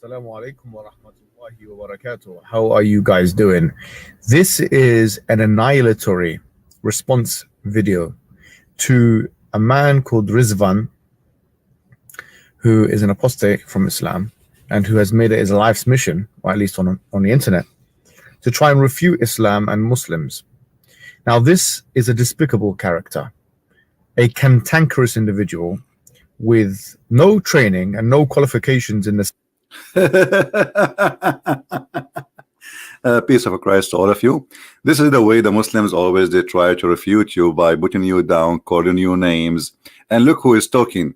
Assalamu alaikum wa rahmatullahi wa barakatuh. How are you guys doing? This is an annihilatory response video to a man called Rizvan, who is an apostate from Islam and who has made it his life's mission, or at least on the internet, to try and refute Islam and Muslims. Now, this is a despicable character, a cantankerous individual with no training and no qualifications in this. Peace of Christ to all of you. This is the way the Muslims always they try to refute you, by putting you down, calling you names. And look who is talking.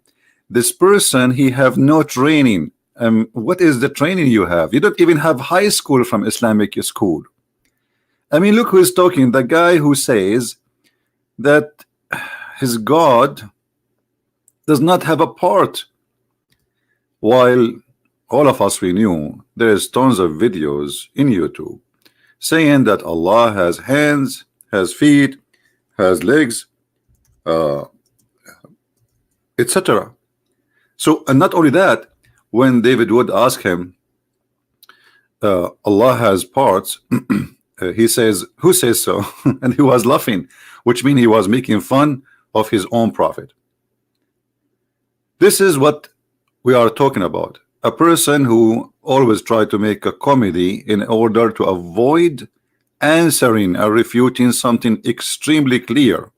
This person, he have no training. What is the training you have? You don't even have high school from Islamic school. I mean, look who is talking. The guy who says that his God does not have a part, while all of us, we knew there is tons of videos in YouTube saying that Allah has hands, has feet, has legs, etc. So, and not only that, when David would ask him, Allah has parts, he says, who says so? And he was laughing, which means he was making fun of his own prophet. This is what we are talking about. A person who always tried to make a comedy in order to avoid answering or refuting something extremely clear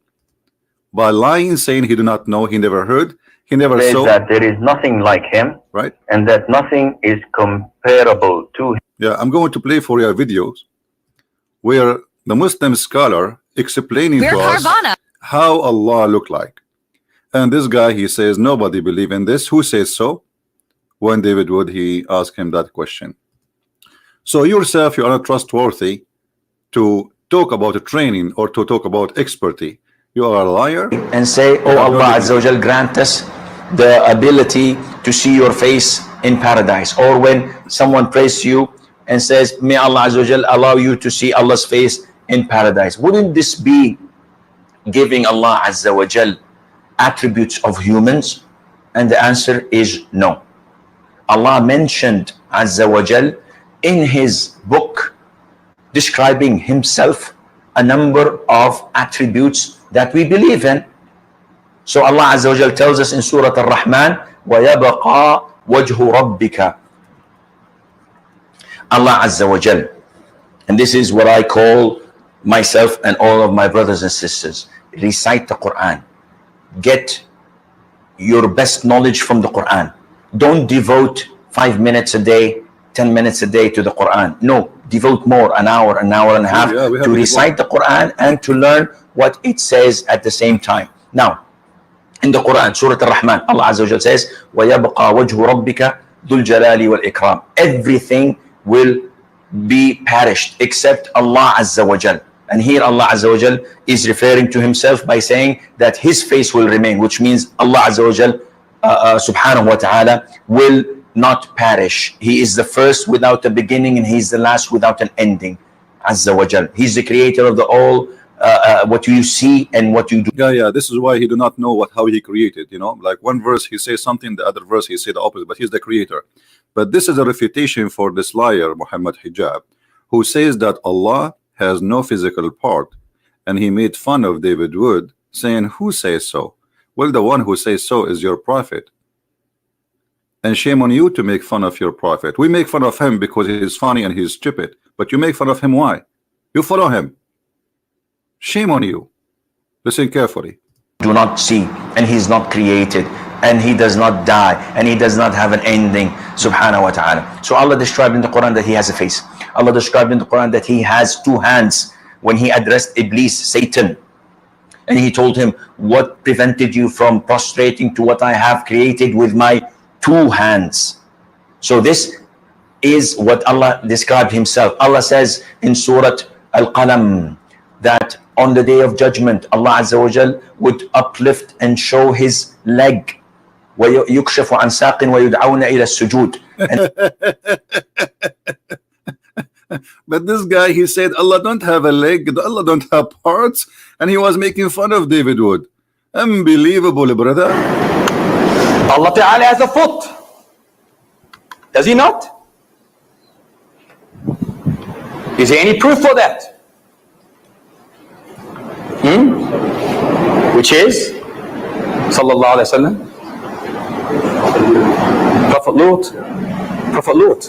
by lying, saying he do not know, he never heard, he never saw. That there is nothing like him, right? And that nothing is comparable to him. Yeah, I'm going to play for you videos where the Muslim scholar explaining to us how Allah looked like. And this guy, he says, nobody believe in this. Who says so? When David would, he asked him that question. So yourself, you are not trustworthy to talk about a training or to talk about expertise. You are a liar. And say, oh Allah Azza wa Jal, grant us the ability to see your face in paradise. Or when someone prays to you and says, may Allah Azza wa Jal allow you to see Allah's face in paradise. Wouldn't this be giving Allah Azza wa Jal attributes of humans? And the answer is no. Allah mentioned Azza wa Jal in his book, describing himself, a number of attributes that we believe in. So Allah Azza wa Jal tells us in Surah Ar-Rahman, وَيَبْقَى وَجْهُ رَبِّكَ. Allah Azza wa Jal, and this is what I call myself and all of my brothers and sisters, recite the Quran. Get your best knowledge from the Quran. Don't devote 5 minutes a day, 10 minutes a day to the Quran. No, devote more, an hour and a half to recite the Quran and to learn what it says at the same time. Now, in the Quran, Surah Ar-Rahman, Allah Azza wa Jal says, وَيَبْقَى وَجْهُ رَبِّكَ ذُو الْجَلَالِ وَالْإِكْرَامِ. Everything will be perished except Allah Azza wa Jal. And here Allah Azza wa Jal is referring to himself by saying that his face will remain, which means Allah Azza wa Jal subhanahu wa ta'ala will not perish. He is the first without a beginning, and he is the last without an ending. Azza wa Jal. He's the creator of the all, what you see and what you do. Yeah, this is why he do not know how he created, you know, like one verse he says something, the other verse he say the opposite, but he's the creator. But this is a refutation for this liar Muhammad Hijab, who says that Allah has no physical part, and he made fun of David Wood, saying, who says so? Well, the one who says so is your prophet, and shame on you to make fun of your prophet. We make fun of him because he's funny and he's stupid, but you make fun of him. Why? You follow him. Shame on you. Listen carefully. Do not see, and he's not created, and he does not die, and he does not have an ending, subhanahu wa ta'ala. So Allah described in the Quran that he has a face. Allah described in the Quran that he has 2 hands when he addressed Iblis, Satan, and he told him, what prevented you from prostrating to what I have created with my 2 hands? So this is what Allah described himself. Allah says in Surah Al-Qalam that on the day of judgment, Allah Azza wa Jal would uplift and show his leg. وَيُكْشَفُ عَنْ سَاقٍ وَيُدْعَوْنَ إِلَى السُّجُودِ. But this guy, he said Allah don't have a leg, Allah don't have parts, and he was making fun of David Wood. Unbelievable, brother. Allah Ta'ala has a foot. Does he not? Is there any proof for that? Which is Sallallahu Alaihi Wasallam, Prophet Lut. Prophet Lut.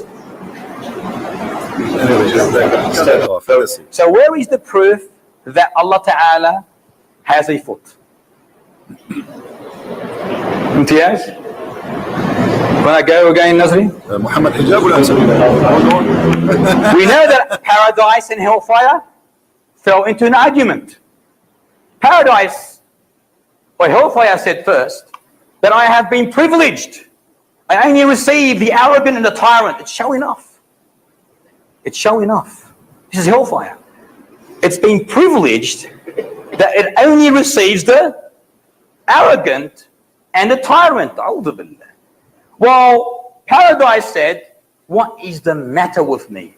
So where is the proof that Allah Ta'ala has a foot? Imtiaz? When I go again, Nazri? Muhammad Hijab will answer you. We know that paradise and hellfire fell into an argument. Paradise, or hellfire, said first that I have been privileged. I only received the arrogant and the tyrant. It's showing off. It's showing off. This is hellfire. It's been privileged that it only receives the arrogant and the tyrant. Well, paradise said, what is the matter with me?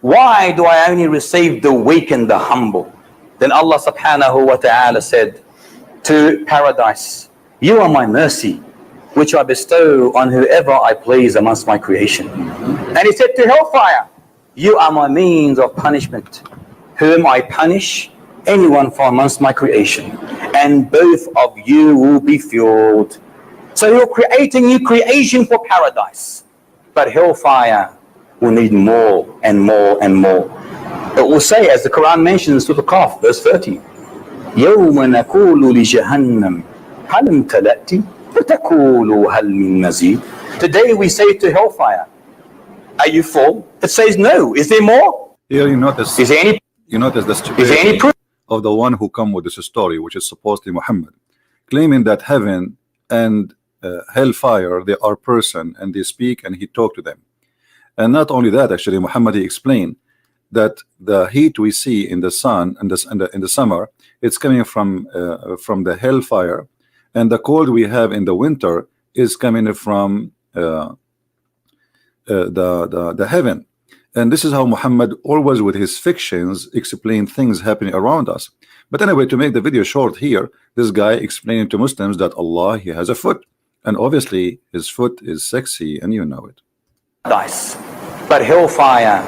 Why do I only receive the weak and the humble? Then Allah subhanahu wa ta'ala said to paradise, you are my mercy, which I bestow on whoever I please amongst my creation. And he said to hellfire, you are my means of punishment, whom I punish anyone from amongst my creation, and both of you will be fueled. So you're creating new creation for paradise, but hellfire will need more and more and more. It will say, as the Quran mentions to the Qaf, verse 30, يَوْمَ نَقُولُ لِجَهَنَّمْ هَلْ امْتَلَأْتِ وَتَقُولُ هَلْ مِن مَزِيدٍ. Today we say to hellfire, are you full? It says no. Is there more? Here you notice, is there any, you notice the is there any stupidity proof of the one who come with this story, which is supposedly Muhammad, claiming that heaven and hellfire, they are person and they speak and he talk to them. And not only that, actually Muhammad, he explained that the heat we see in the sun and in the summer, it's coming from the hellfire, and the cold we have in the winter is coming from the heaven. And this is how Muhammad always with his fictions explain things happening around us. But anyway, to make the video short here, this guy explaining to Muslims that Allah, he has a foot, and obviously his foot is sexy, and you know it. Nice. But hellfire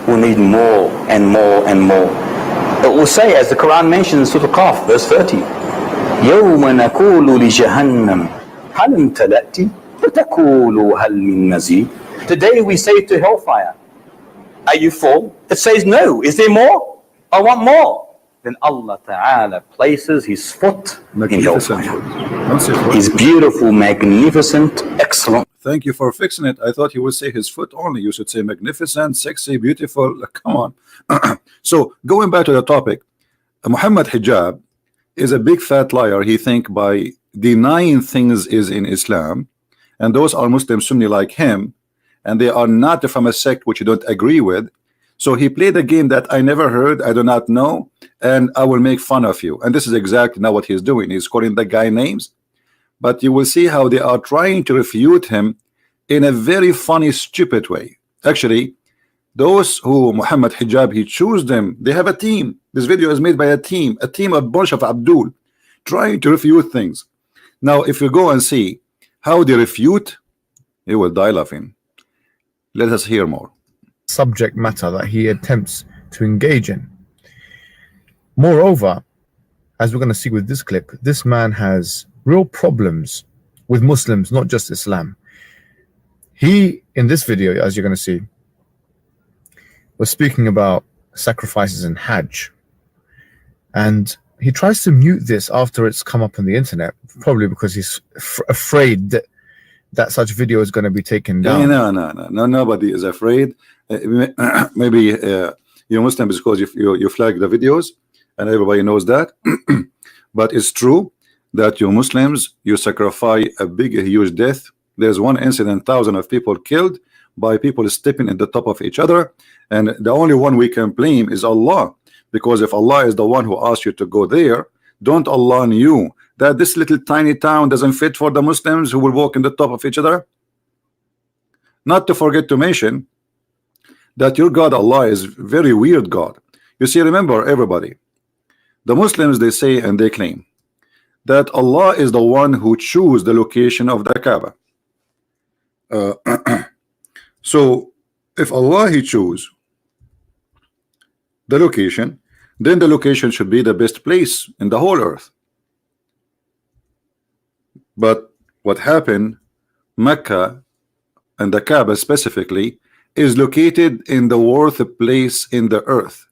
will need more and more and more. It will say, as the Quran mentions to the Qaf, verse 30, يَوْمَ نَقُولُ لِجَهَنَّمْ هَلْ امْتَلَأْتِ وَتَقُولُ هَلْ مِن مَزِيدٍ. Today we say to hellfire, are you full? It says no. Is there more? I want more. Then Allah Ta'ala places his foot in hellfire. His beautiful, magnificent, excellent. Thank you for fixing it. I thought you would say his foot only. You should say magnificent, sexy, beautiful. Come on. So going back to the topic, Muhammad Hijab is a big fat liar. He think by denying things is in Islam, and those are Muslim Sunni like him, and they are not from a sect which you don't agree with. So he played a game that I never heard, I do not know, and I will make fun of you. And this is exactly now what he's doing. He's calling the guy names, but you will see how they are trying to refute him in a very funny, stupid way. Actually, those who Muhammad Hijab, he choose them. They have a team. This video is made by a team of bunch of Abdul trying to refute things. Now, if you go and see how they refute, you will die laughing. Let us hear more. Subject matter that he attempts to engage in. Moreover, as we're going to see with this clip, this man has real problems with Muslims, not just Islam. He, in this video, as you're going to see, was speaking about sacrifices in Hajj, and he tries to mute this after it's come up on the internet, probably because he's afraid that such video is going to be taken down. No, nobody is afraid. Maybe you're Muslim because you flag the videos and everybody knows that. But it's true that you Muslims, you sacrifice a huge death. There's one incident, thousands of people killed by people stepping at the top of each other, and the only one we can blame is Allah, because if Allah is the one who asked you to go there, don't Allah knew that this little tiny town doesn't fit for the Muslims who will walk in the top of each other? Not to forget to mention that your God Allah is very weird God. You see, remember everybody, the Muslims, they say and they claim that Allah is the one who choose the location of the Kaaba. So if Allah he choose the location, then the location should be the best place in the whole earth. But what happened, Mecca and the Kaaba specifically is located in the worst place in the earth.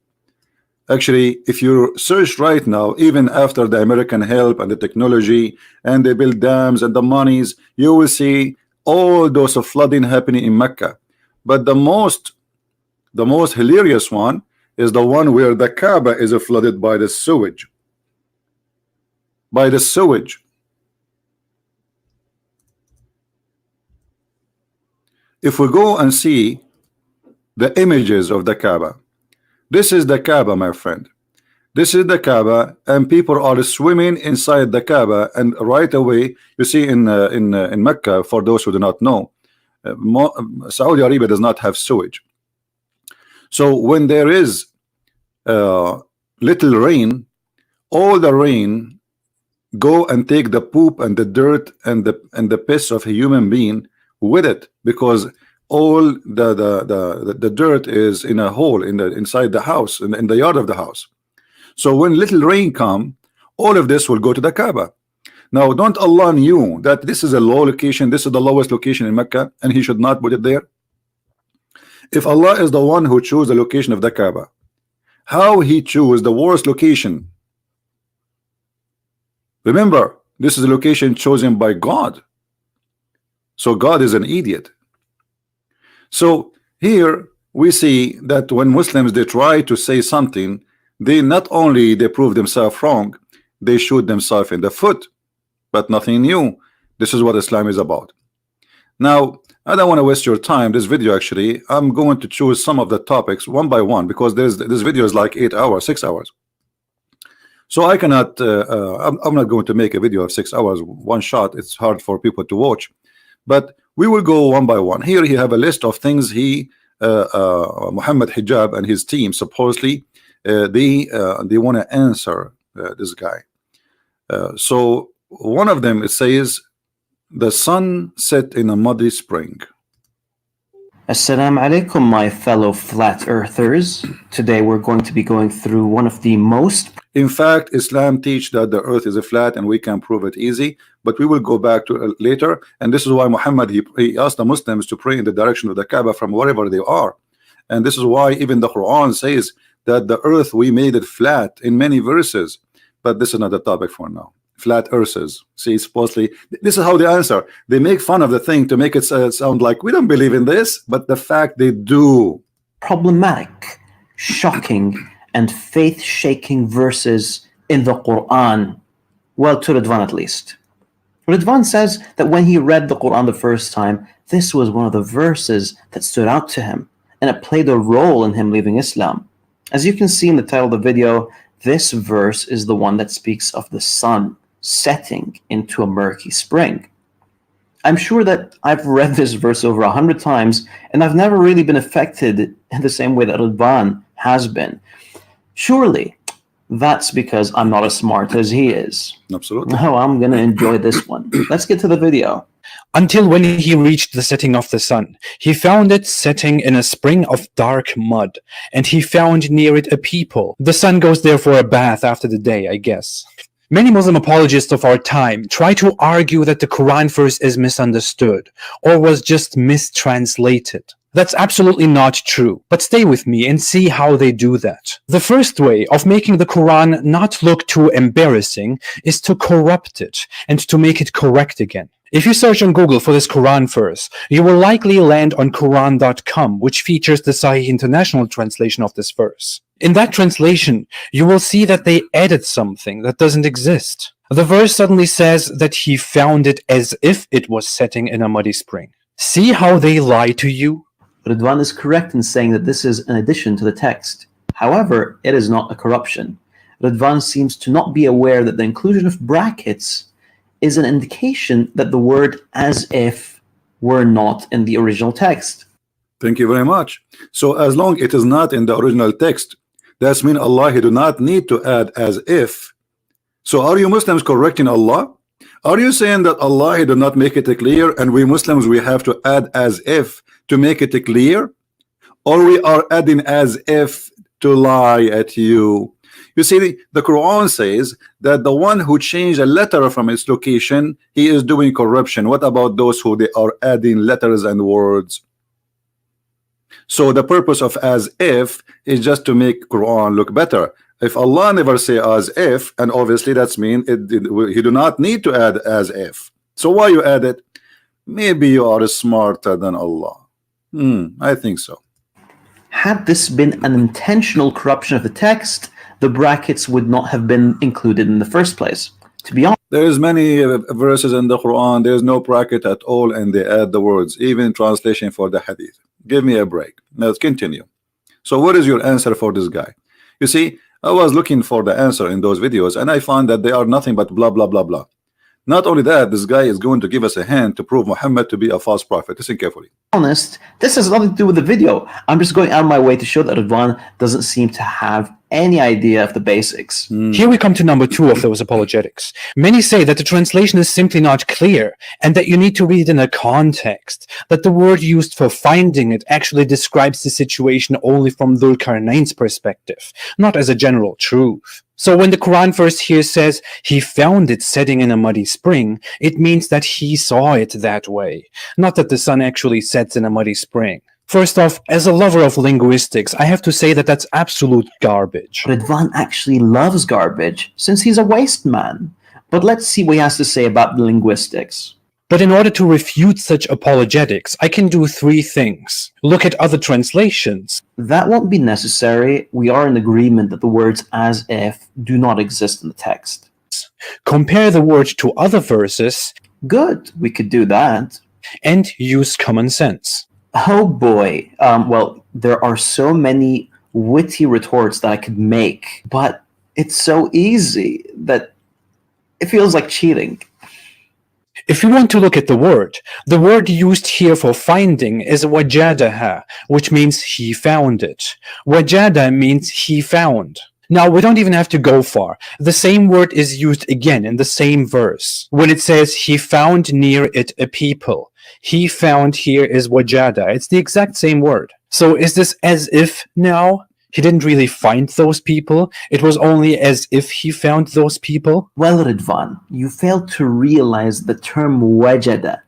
Actually, if you search right now, even after the American help and the technology and they build dams and the monies, you will see all those of flooding happening in Mecca. But the most hilarious one is the one where the Kaaba is flooded by the sewage. By the sewage. If we go and see the images of the Kaaba, this is the Kaaba, my friend. This is the Kaaba, and people are swimming inside the Kaaba. And right away, you see in Mecca, for those who do not know, Saudi Arabia does not have sewage. So when there is little rain, all the rain go and take the poop and the dirt and the piss of a human being with it, because all the dirt is in a hole inside the house, in the yard of the house. So when little rain come, all of this will go to the Kaaba. Now, don't Allah knew that this is a low location, this is the lowest location in Mecca, and He should not put it there? If Allah is the one who chose the location of the Kaaba, how He chose the worst location? Remember, this is a location chosen by God. So God is an idiot. So here we see that when Muslims they try to say something, they not only they prove themselves wrong, they shoot themselves in the foot. But nothing new. This is what Islam is about. Now, I don't want to waste your time. This video, actually, I'm going to choose some of the topics one by one, because this video is like 8 hours, 6 hours. So I cannot, I'm not going to make a video of 6 hours one shot. It's hard for people to watch. But we will go one by one. Here he have a list of things Muhammad Hijab and his team supposedly they want to answer this guy. So one of them, it says the sun set in a muddy spring. Assalamu alaikum, my fellow flat earthers. Today we're going to be going through one of the most... In fact, Islam teach that the earth is a flat and we can prove it easy, but we will go back to it later. And this is why Muhammad, he asked the Muslims to pray in the direction of the Kaaba from wherever they are. And this is why even the Quran says that the earth, we made it flat in many verses. But this is not the topic for now. Flat earthers. See, supposedly, this is how they answer. They make fun of the thing to make it sound like we don't believe in this, but the fact they do. Problematic, shocking, and faith-shaking verses in the Quran. Well, to Ridwan at least. Ridwan says that when he read the Quran the first time, this was one of the verses that stood out to him, and it played a role in him leaving Islam. As you can see in the title of the video, this verse is the one that speaks of the sun setting into a murky spring. I'm sure that I've read this verse over 100 times, and I've never really been affected in the same way that Ridwan has been. Surely, that's because I'm not as smart as he is. Absolutely. Oh, I'm going to enjoy this one. Let's get to the video. Until when he reached the setting of the sun, he found it setting in a spring of dark mud, and he found near it a people. The sun goes there for a bath after the day, I guess. Many Muslim apologists of our time try to argue that the Quran verse is misunderstood or was just mistranslated. That's absolutely not true, but stay with me and see how they do that. The first way of making the Quran not look too embarrassing is to corrupt it and to make it correct again. If you search on Google for this Quran verse, you will likely land on Quran.com, which features the Sahih International translation of this verse. In that translation, you will see that they added something that doesn't exist. The verse suddenly says that he found it as if it was setting in a muddy spring. See how they lie to you? Ridwan is correct in saying that this is an addition to the text. However, it is not a corruption. Ridwan seems to not be aware that the inclusion of brackets is an indication that the word as if were not in the original text. Thank you very much. So as long it is not in the original text, that means Allah, He do not need to add as if. So are you Muslims correcting Allah? Are you saying that Allah, He do not make it clear, and we Muslims, we have to add as if to make it clear? Or we are adding as if to lie at you. You see, the Quran says that the one who changed a letter from its location, he is doing corruption. What about those who they are adding letters and words? So the purpose of as if is just to make Quran look better. If Allah never say as if, and obviously that's mean he do not need to add as if. So why you add it? Maybe you are smarter than Allah. I think so. Had this been an intentional corruption of the text, the brackets would not have been included in the first place. To be honest, there is many verses in the Quran, there is no bracket at all, and they add the words, even translation for the hadith. Give me a break. Let's continue. So what is your answer for this guy? You see, I was looking for the answer in those videos, and I found that they are nothing but blah blah blah blah. Not only that, this guy is going to give us a hint to prove Muhammad to be a false prophet. Listen carefully. This has nothing to do with the video. I'm just going out of my way to show that Ridwan doesn't seem to have any idea of the basics. Here we come to number 2 of those apologetics. Many say that the translation is simply not clear and that you need to read it in a context, that the word used for finding it actually describes the situation only from Dhul Qarnayn's perspective, not as a general truth. So when the Quran verse here says he found it setting in a muddy spring, it means that he saw it that way, not that the sun actually sets in a muddy spring. First off, as a lover of linguistics, I have to say that that's absolute garbage. Ridwan actually loves garbage since he's a waste man. But let's see what he has to say about the linguistics. But in order to refute such apologetics, I can do 3 things. Look at other translations. That won't be necessary. We are in agreement that the words as if do not exist in the text. Compare the word to other verses. Good, we could do that. And use common sense. Oh boy. Well, there are so many witty retorts that I could make, but it's so easy that it feels like cheating. If you want to look at the word used here for finding is wajadaha, which means he found it. Wajada means he found. Now, we don't even have to go far. The same word is used again in the same verse. When it says he found near it a people, he found here is wajada. It's the exact same word. So is this as if now? He didn't really find those people. It was only as if he found those people. Well, Ridwan, you failed to realize the term wajada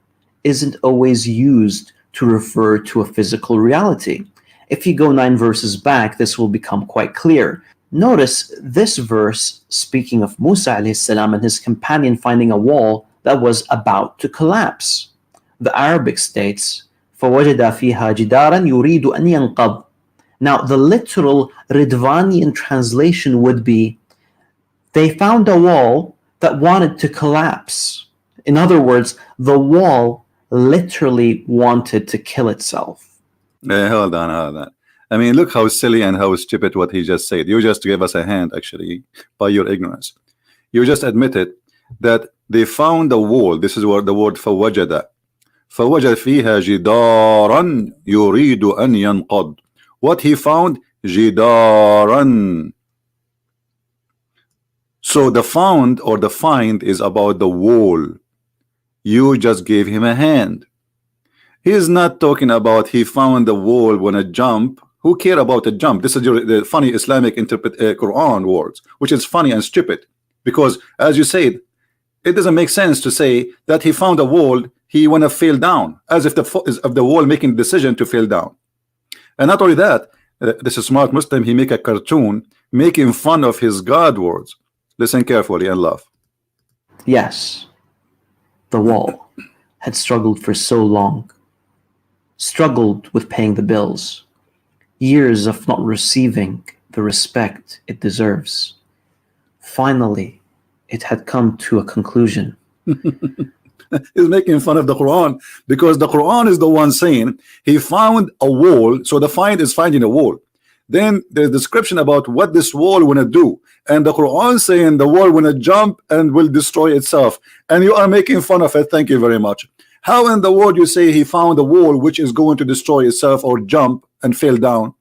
isn't always used to refer to a physical reality. If you go 9 verses back, this will become quite clear. Notice this verse speaking of Musa alayhi salam and his companion finding a wall that was about to collapse. The Arabic states, فَوَجَدَ فِيهَا جِدَارًا يُرِيدُ أَنْ يَنْقَضْ. Now, the literal Ridvanian translation would be, they found a wall that wanted to collapse. In other words, the wall literally wanted to kill itself. Hold on. I mean, look how silly and how stupid what he just said. You just gave us a hand, actually, by your ignorance. You just admitted that they found a wall. This is what the word فَوَجَدَ. فَوَجَدَ فِيهَا جِدَارًا يُرِيدُ أَنْ يَنْقَضْ. What he found? Jidaran. So the found or the find is about the wall. You just gave him a hand. He is not talking about he found the wall when a jump. Who care about a jump? This is the funny Islamic Quran words, which is funny and stupid. Because as you said, it doesn't make sense to say that he found a wall, he wanna fall down, as if the wall making the decision to fall down. And not only that, this is smart Muslim, he make a cartoon making fun of his God words. Listen carefully and laugh. Yes, the wall had struggled for so long, struggled with paying the bills, years of not receiving the respect it deserves. Finally, it had come to a conclusion. He's making fun of the Quran because the Quran is the one saying he found a wall. So the find is finding a wall. Then there's description about what this wall wanna do, and the Quran saying the wall wanna jump and will destroy itself, and you are making fun of it. Thank you very much. How in the world you say he found a wall which is going to destroy itself or jump and fall down?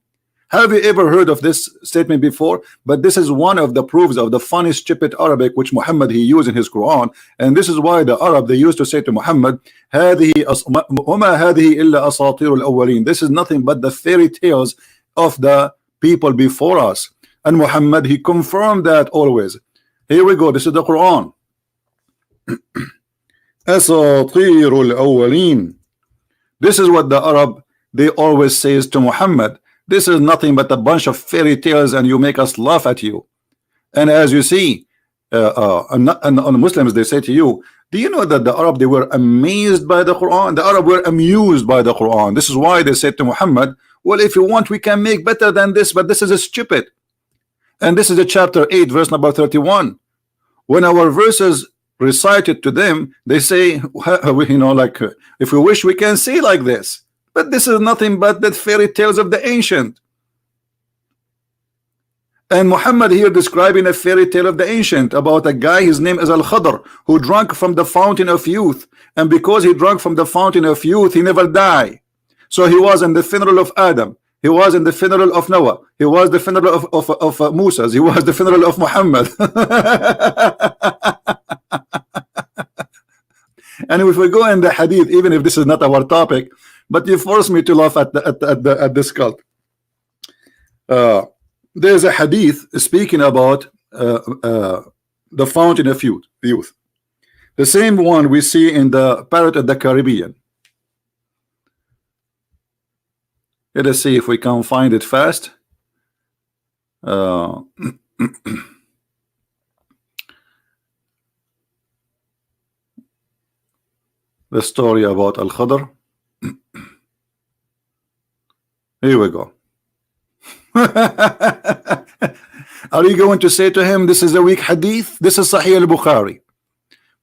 Have you ever heard of this statement before? But this is one of the proofs of the funny stupid Arabic which Muhammad he used in his Quran, and this is why the Arab they used to say to Muhammad, هذه وما هذه إلا أساطير الأولين. This is nothing but the fairy tales of the people before us, and Muhammad, he confirmed that always. Here we go. This is the Quran. Asatirul awwalin. This is what the Arab, they always says to Muhammad. This is nothing but a bunch of fairy tales, and you make us laugh at you. And as you see, and Muslims, they say to you, do you know that the Arab, they were amazed by the Quran? The Arab were amused by the Quran. This is why they said to Muhammad, well, if you want, we can make better than this, but this is stupid. And this is a chapter 8, verse number 31. When our verses recited to them, they say, you know, like, if we wish, we can say like this. But this is nothing but the fairy tales of the ancient. And Muhammad here describing a fairy tale of the ancient about a guy, his name is Al-Khadr, who drank from the fountain of youth. And because he drank from the fountain of youth, he never died. So he was in the funeral of Adam. He was in the funeral of Noah. He was the funeral of Musa. He was the funeral of Muhammad. And if we go in the hadith, even if this is not our topic, but you force me to laugh at this cult. There's a hadith speaking about the fountain of youth. The same one we see in the Parrot of the Caribbean. Let us see if we can find it fast. The story about Al-Khadr. Here we go. Are you going to say to him, this is a weak hadith? This is Sahih al-Bukhari.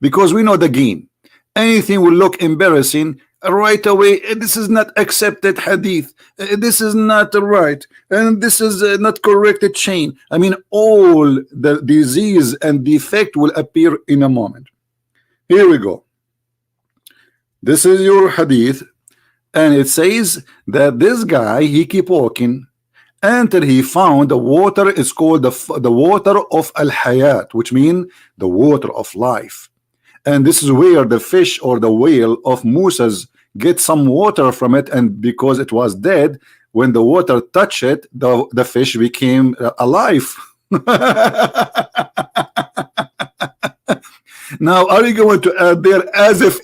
Because we know the game. Anything will look embarrassing right away. This is not accepted hadith. This is not right. And this is not corrected chain. I mean, all the disease and defect will appear in a moment. Here we go. This is your hadith. And it says that this guy, he keep walking until he found the water. Is called the water of al-hayat, which means the water of life. And this is where the fish or the whale of Musa's get some water from it, and because it was dead, when the water touched it, the fish became alive. Now, are you going to add there as if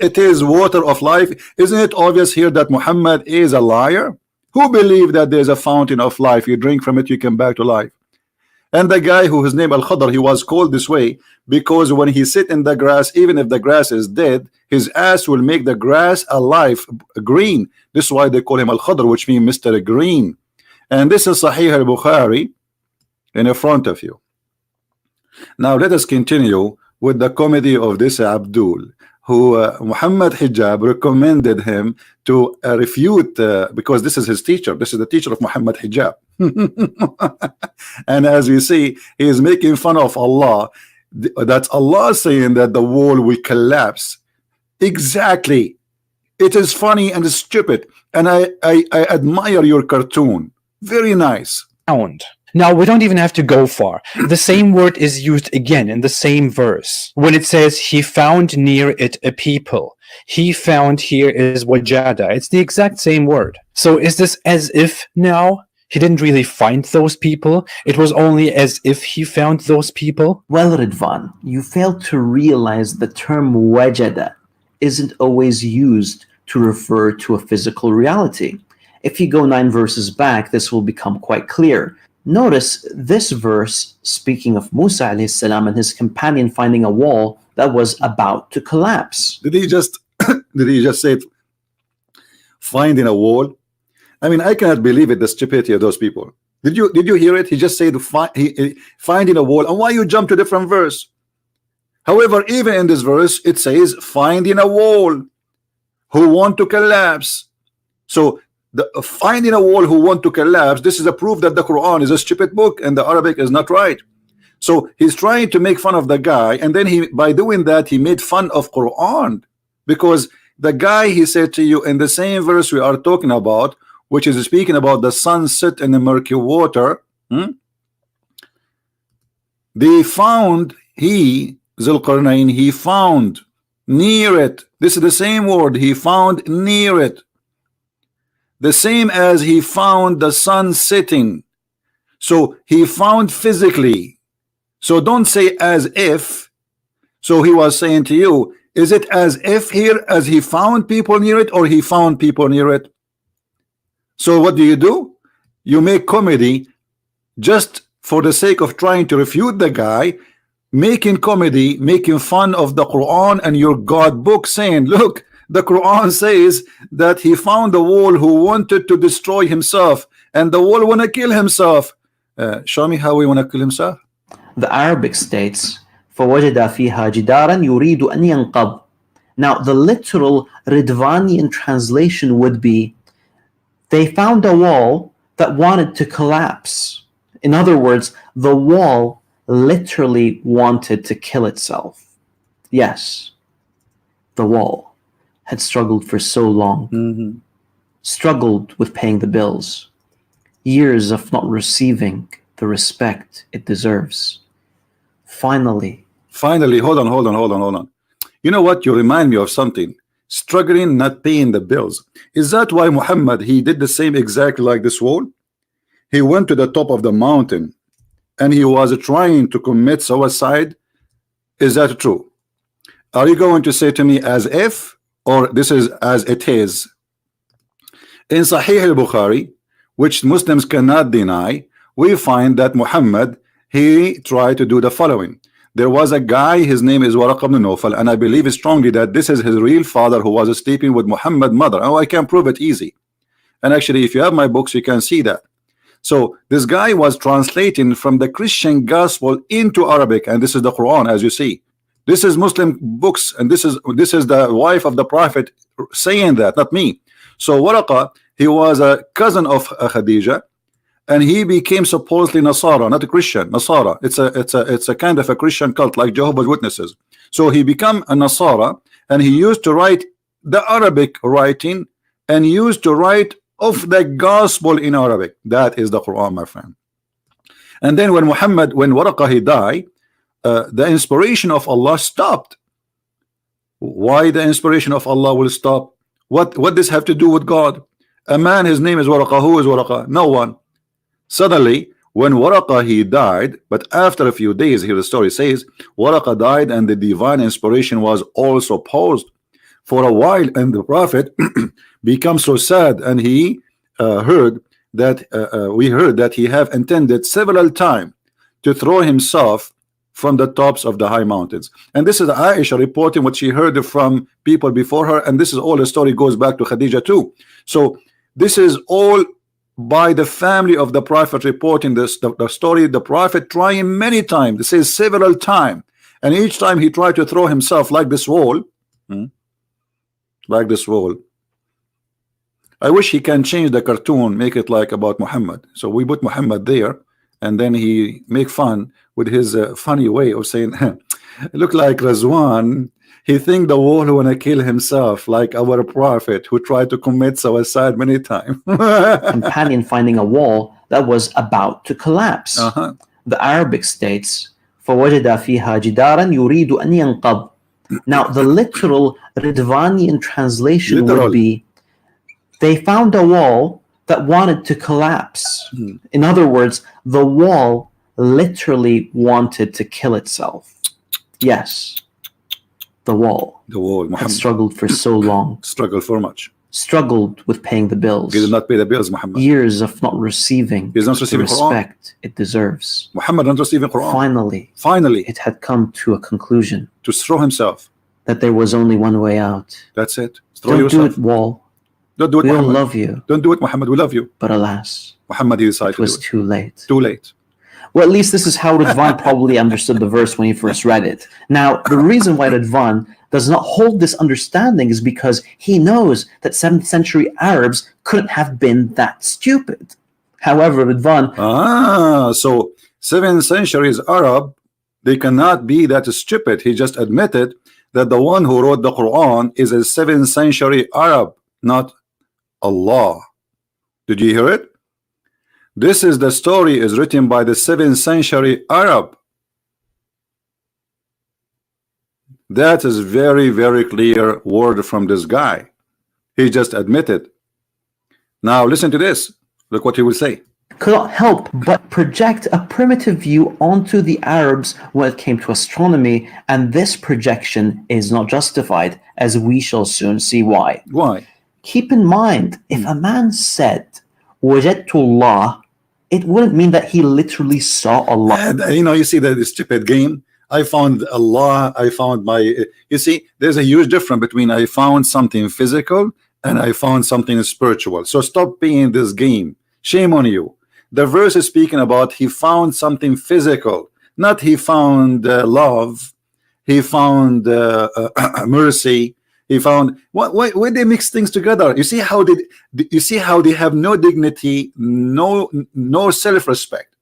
it is water of life? Isn't it obvious here that Muhammad is a liar? Who believe that there's a fountain of life, you drink from it, you come back to life? And the guy who his name Al-Khadr, he was called this way because when he sit in the grass, even if the grass is dead, his ass will make the grass alive, green. This is why they call him Al-Khadr, which means Mr. Green. And this is Sahih al-Bukhari in front of you. Now let us continue with the comedy of this Abdul, who Muhammad Hijab recommended him to refute, because this is his teacher. This is the teacher of Muhammad Hijab. And as you see, he is making fun of Allah. That's Allah saying that the wall will collapse. Exactly. It is funny and stupid. And I admire your cartoon. Very nice. Now, we don't even have to go far. The same word is used again in the same verse. When it says, he found near it a people. He found here is wajada. It's the exact same word. So is this as if now he didn't really find those people? It was only as if he found those people? Well, Ridvan, you fail to realize the term wajada isn't always used to refer to a physical reality. If you go 9 verses back, this will become quite clear. Notice this verse speaking of Musa alayhi salam and his companion finding a wall that was about to collapse. Did he just say finding a wall? I mean, I cannot believe it, the stupidity of those people. Did you hear it? He just said finding a wall. And why you jump to different verse? However, even in this verse, it says finding a wall who want to collapse. So the finding a wall who want to collapse, this is a proof that the Quran is a stupid book and the Arabic is not right. So he's trying to make fun of the guy, and then by doing that he made fun of Quran, because the guy, he said to you in the same verse we are talking about, which is speaking about the sunset in the murky water, they found, Zulqarnain, he found near it. This is the same word, he found near it. the same as he found the sun setting. So he found physically. So don't say as if. So he was saying to you, is it as if here as he found people near it, or he found people near it? So what do? You make comedy just for the sake of trying to refute the guy, making comedy, making fun of the Quran and your God book, saying, look, the Quran says that he found the wall who wanted to destroy himself, and the wall want to kill himself. Show me how we want to kill himself. The Arabic states, فَوَجَدَ فِيهَا جِدَارًا يُرِيدُ أَنْ يَنْقَضْ. Now, the literal Ridvanian translation would be, they found a wall that wanted to collapse. In other words, the wall literally wanted to kill itself. Yes, the wall had struggled for so long, struggled with paying the bills, years of not receiving the respect it deserves. Finally, hold on. You know what? You remind me of something. Struggling, not paying the bills. Is that why Muhammad, he did the same exactly like this wall? He went to the top of the mountain and he was trying to commit suicide. Is that true? Are you going to say to me as if, or this is as it is? In Sahih al-Bukhari, which Muslims cannot deny, we find that Muhammad, he tried to do the following. There was a guy, his name is Waraq ibn Nawfal, and I believe strongly that this is his real father who was sleeping with Muhammad's mother. Oh, I can prove it easy. And actually, if you have my books, you can see that. So this guy was translating from the Christian gospel into Arabic, and this is the Quran, as you see. This is Muslim books, and this is the wife of the Prophet saying that, not me. So Waraqa, he was a cousin of Khadija, and he became supposedly Nasara, not a Christian. Nasara, it's a kind of a Christian cult like Jehovah's Witnesses. So he became a Nasara, and he used to write the Arabic writing and used to write of the gospel in Arabic. That is the Quran, my friend. And then when Waraqa he died, the inspiration of Allah stopped. Why the inspiration of Allah will stop? What does this have to do with God? A man, his name is Waraqa. Who is Waraqa? No one. Suddenly, when Waraqa he died, but after a few days, here the story says, Waraqa died and the divine inspiration was also paused for a while, and the Prophet became so sad, and he heard that he have intended several times to throw himself from the tops of the high mountains. And this is Aisha reporting what she heard from people before her, and this is all the story goes back to Khadija too. So this is all by the family of the Prophet reporting this, the story. The Prophet trying many times, it says several times, and each time he tried to throw himself like this wall, like this wall. I wish he can change the cartoon, make it like about Muhammad. So we put Muhammad there, and then he make fun with his funny way of saying, look like Razwan. He think the wall who wanna kill himself, like our Prophet who tried to commit suicide many times. companion finding a wall that was about to collapse. The Arabic states, فَوَجَدَ فِيهَا جِدَارًا يُرِيدُ أَنْ يَنْقَضْ. Now, the literal Ridvanian translation would be, they found a wall that wanted to collapse. In other words, the wall literally wanted to kill itself. Yes, the wall Muhammad had struggled for so long, struggled for much, struggled with paying the bills, he did not pay the bills. Muhammad, years of not receiving he's not the receiving respect it deserves. Muhammad not receiving Quran. Finally, it had come to a conclusion to throw himself. that there was only one way out. That's it. Throw Don't yourself. do it, wall. Don't do it, We all Muhammad. love you, Don't do it, Muhammad. We love you. but alas, Muhammad, he decided it was to do too late. it. Too late. Well, at least this is how Ridvan probably understood the verse when he first read it. Now, the reason why Ridvan does not hold this understanding is because he knows that 7th century Arabs couldn't have been that stupid. However, Ridvan, So 7th centuries Arab, they cannot be that stupid. He just admitted that the one who wrote the Quran is a 7th century Arab, not Allah. Did you hear it? This is the story is written by the 7th century Arab. That is very, very clear word from this guy. He just admitted. Now listen to this. Look what he will say. Could not help but project a primitive view onto the Arabs when it came to astronomy, and this projection is not justified, as we shall soon see why. Why? Keep in mind, if a man said وجدت الله, it wouldn't mean that he literally saw Allah. And, you know, you see that stupid game. I found Allah. I found my. You see, there's a huge difference between I found something physical and I found something spiritual. So stop playing this game. Shame on you. The verse is speaking about he found something physical, not he found love. He found mercy. He found why they mix things together. You see how they have no dignity, no self-respect.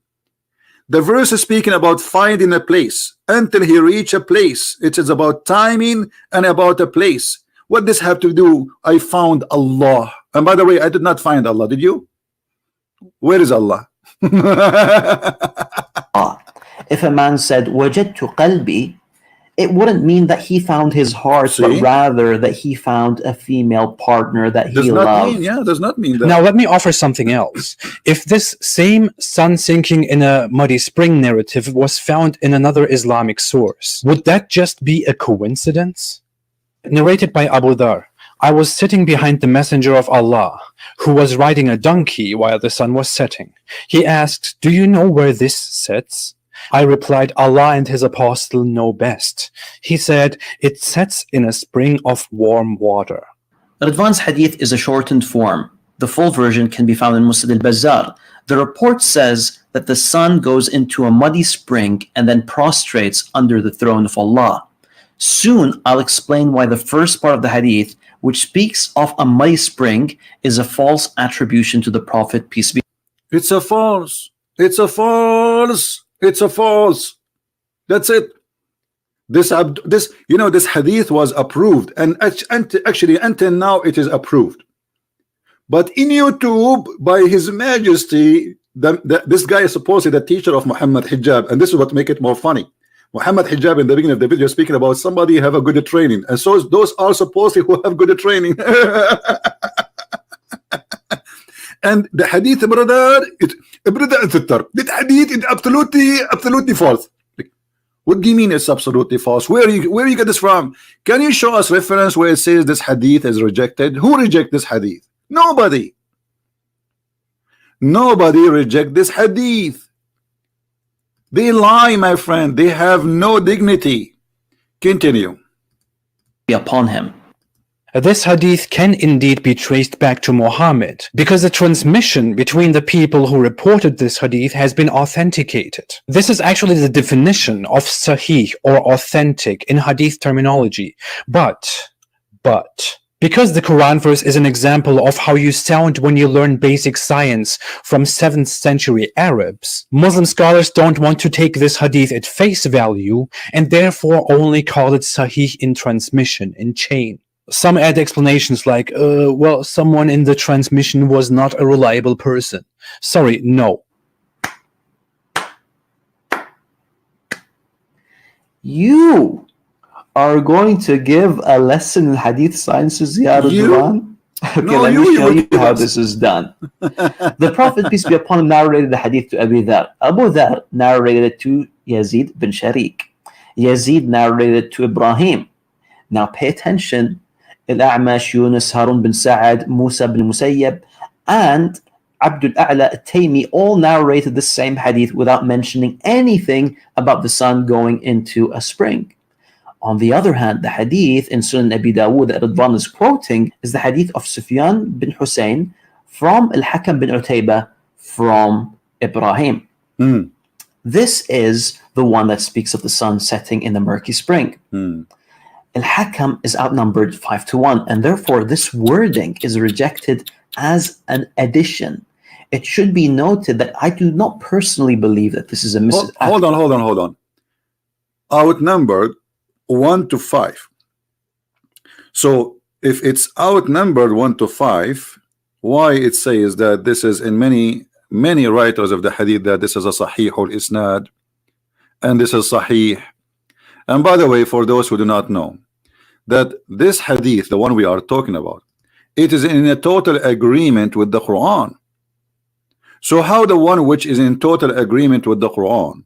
The verse is speaking about finding a place until he reach a place. It is about timing and about a place. What does have to do? I found Allah. And by the way, I did not find Allah. Did you? Where is Allah? If a man said وجدت قلبي, it wouldn't mean that he found his heart, but rather that he found a female partner that he loved. Does not mean that. Now let me offer something else. If this same sun sinking in a muddy spring narrative was found in another Islamic source, would that just be a coincidence? Narrated by Abu Dhar, I was sitting behind the Messenger of Allah, who was riding a donkey while the sun was setting. He asked, "Do you know where this sets?" I replied, "Allah and His Apostle know best." He said, "It sets in a spring of warm water." Ridwan's hadith is a shortened form. The full version can be found in Musnad al-Bazzar. The report says that the sun goes into a muddy spring and then prostrates under the throne of Allah. Soon I'll explain why the first part of the hadith, which speaks of a muddy spring, is a false attribution to the Prophet, peace be. It's a false. It's a false. It's a false. That's it. This hadith was approved, and actually until now it is approved. But in YouTube, by His Majesty, this guy is supposedly the teacher of Muhammad Hijab, and this is what make it more funny. Muhammad Hijab in the beginning of the video speaking about somebody have a good training, and so those are supposedly who have good training. And the hadith, brother, that hadith is absolutely false. What do you mean it's absolutely false? Where you get this from? Can you show us reference where it says this hadith is rejected? Who reject this hadith? Nobody. Nobody reject this hadith. They lie, my friend. They have no dignity. Continue. Upon him. This hadith can indeed be traced back to Muhammad, because the transmission between the people who reported this hadith has been authenticated. This is actually the definition of sahih or authentic in hadith terminology. But, because the Quran verse is an example of how you sound when you learn basic science from 7th century Arabs, Muslim scholars don't want to take this hadith at face value and therefore only call it sahih in transmission, in chain. Some add explanations like, well, someone in the transmission was not a reliable person. Sorry, no. You are going to give a lesson in hadith sciences, Ya Ridwan? Okay, No, let me show you give how us. this is done. The Prophet, peace be upon him, narrated the hadith to Abu Dhar. Abu Dhar narrated it to Yazid bin Sharik. Yazid narrated it to Ibrahim. Now pay attention. Al-A'mash, Yunus, Harun bin Sa'ad, Musa bin Musayyab, and Abdul A'la al-Taymi all narrated the same hadith without mentioning anything about the sun going into a spring. On the other hand, the hadith in Sunan Abi Dawud that Ridwan is quoting is the hadith of Sufyan bin Hussein from Al-Hakam bin Utaybah from Ibrahim. This is the one that speaks of the sun setting in the murky spring. Al-Hakam is outnumbered 5-1, and therefore this wording is rejected as an addition. It should be noted that I do not personally believe that this is a Hold on. Outnumbered 1-5. So if it's outnumbered 1-5, why it says that this is in many writers of the hadith that this is a sahih al-isnad and this is sahih. And by the way, for those who do not know, that this hadith, the one we are talking about, it is in a total agreement with the Quran. So how the one which is in total agreement with the Quran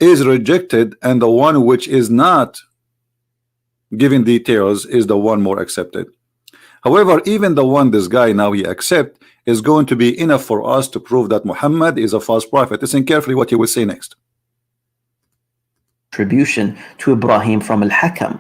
is rejected, and the one which is not giving details is the one more accepted? However, even the one this guy now he accept is going to be enough for us to prove that Muhammad is a false prophet. Listen carefully what he will say next. Attribution to Ibrahim from Al-Hakam.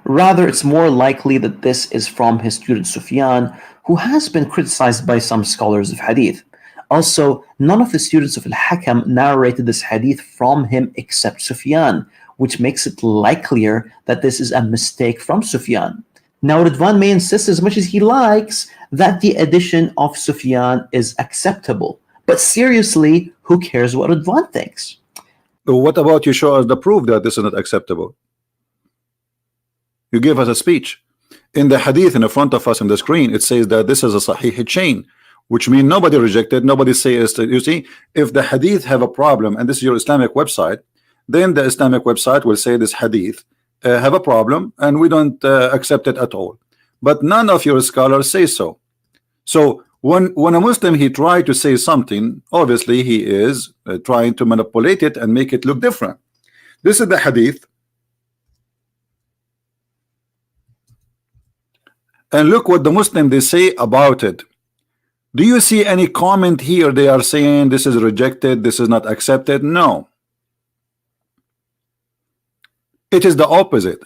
Rather, it's more likely that this is from his student Sufyan, who has been criticized by some scholars of hadith. Also, none of the students of Al-Hakam narrated this hadith from him except Sufyan, which makes it likelier that this is a mistake from Sufyan. Now, Ridwan may insist as much as he likes that the addition of Sufyan is acceptable. But seriously, who cares what Ridwan thinks? What about you show us the proof that this is not acceptable? You give us a speech. In the hadith in the front of us on the screen, it says that this is a sahih chain, which means nobody rejected, nobody says. You see, if the hadith have a problem, and this is your Islamic website, then the Islamic website will say this hadith have a problem, and we don't accept it at all. But none of your scholars say so. So when a Muslim he try to say something, obviously he is trying to manipulate it and make it look different. This is the hadith, and look what the Muslim they say about it. Do you see any comment here? They are saying this is rejected, this is not accepted. No, it is the opposite.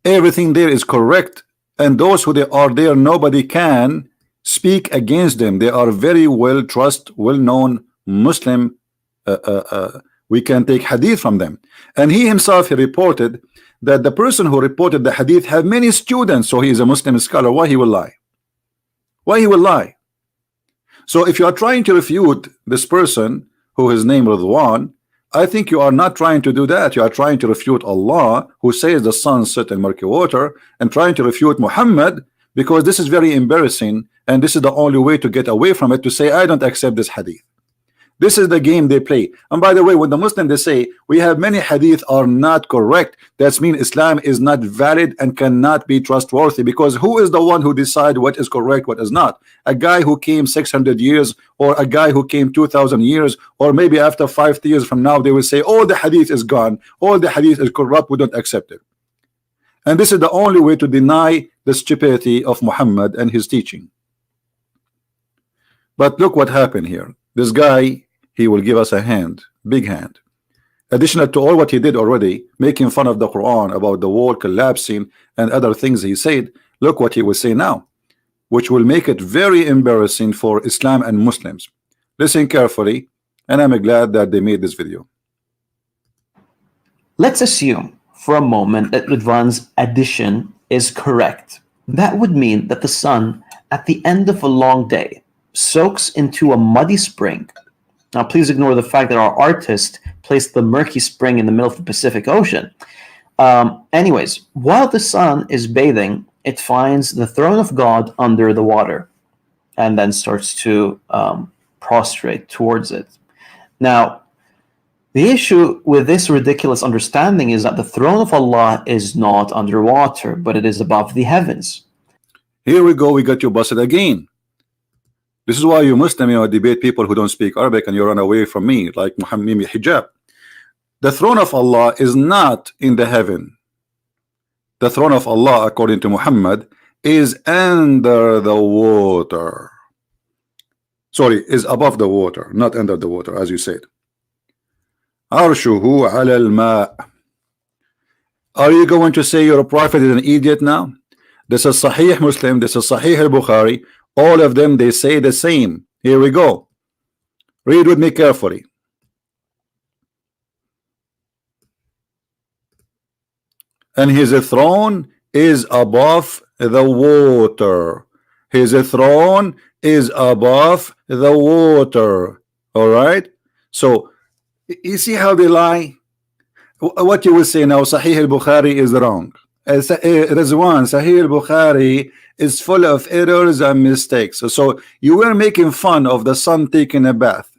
Everything there is correct, and those who they are there, nobody can speak against them. They are very well well-known Muslim. We can take hadith from them, and he himself he reported that the person who reported the hadith have many students, so he is a Muslim scholar. Why he will lie? Why he will lie? So if you are trying to refute this person who is named Ridwan, I think you are not trying to do that. You are trying to refute Allah, who says the sun set in murky water, and trying to refute Muhammad, because this is very embarrassing, and this is the only way to get away from it, to say I don't accept this hadith. This is the game they play. And by the way, when the Muslim they say we have many hadith are not correct, that means Islam is not valid and cannot be trustworthy, because who is the one who decide what is correct, what is not? A guy who came 600 years, or a guy who came 2000 years, or maybe after 5 years from now they will say all the hadith is gone, all the hadith is corrupt, we don't accept it. And this is the only way to deny the stupidity of Muhammad and his teaching. But look what happened here. This guy, he will give us a hand, big hand. Additional to all what he did already, making fun of the Quran about the wall collapsing and other things he said, look what he will say now, which will make it very embarrassing for Islam and Muslims. Listen carefully, and I'm glad that they made this video. Let's assume for a moment that Ridwan's addition is correct. That would mean that the sun, at the end of a long day, soaks into a muddy spring. Now, please ignore the fact that our artist placed the murky spring in the middle of the Pacific Ocean. Anyways, while the sun is bathing, it finds the throne of God under the water and then starts to prostrate towards it. Now, the issue with this ridiculous understanding is that the throne of Allah is not underwater, but it is above the heavens. Here we go, we got you busted again. This is why you Muslim, debate people who don't speak Arabic, and you run away from me, like Muhammad Hijab. The throne of Allah is not in the heaven. The throne of Allah, according to Muhammad, is under the water. Sorry, is above the water, not under the water, as you said. Arshuhu ala al-ma'. Are you going to say your prophet is an idiot now? This is Sahih Muslim, this is Sahih al-Bukhari. All of them, they say the same. Here we go. Read with me carefully. And his throne is above the water. His throne is above the water. All right? So, you see how they lie? What you will say now, Sahih al-Bukhari is wrong. Rizwan, Sahih al-Bukhari is full of errors and mistakes. So you were making fun of the sun taking a bath.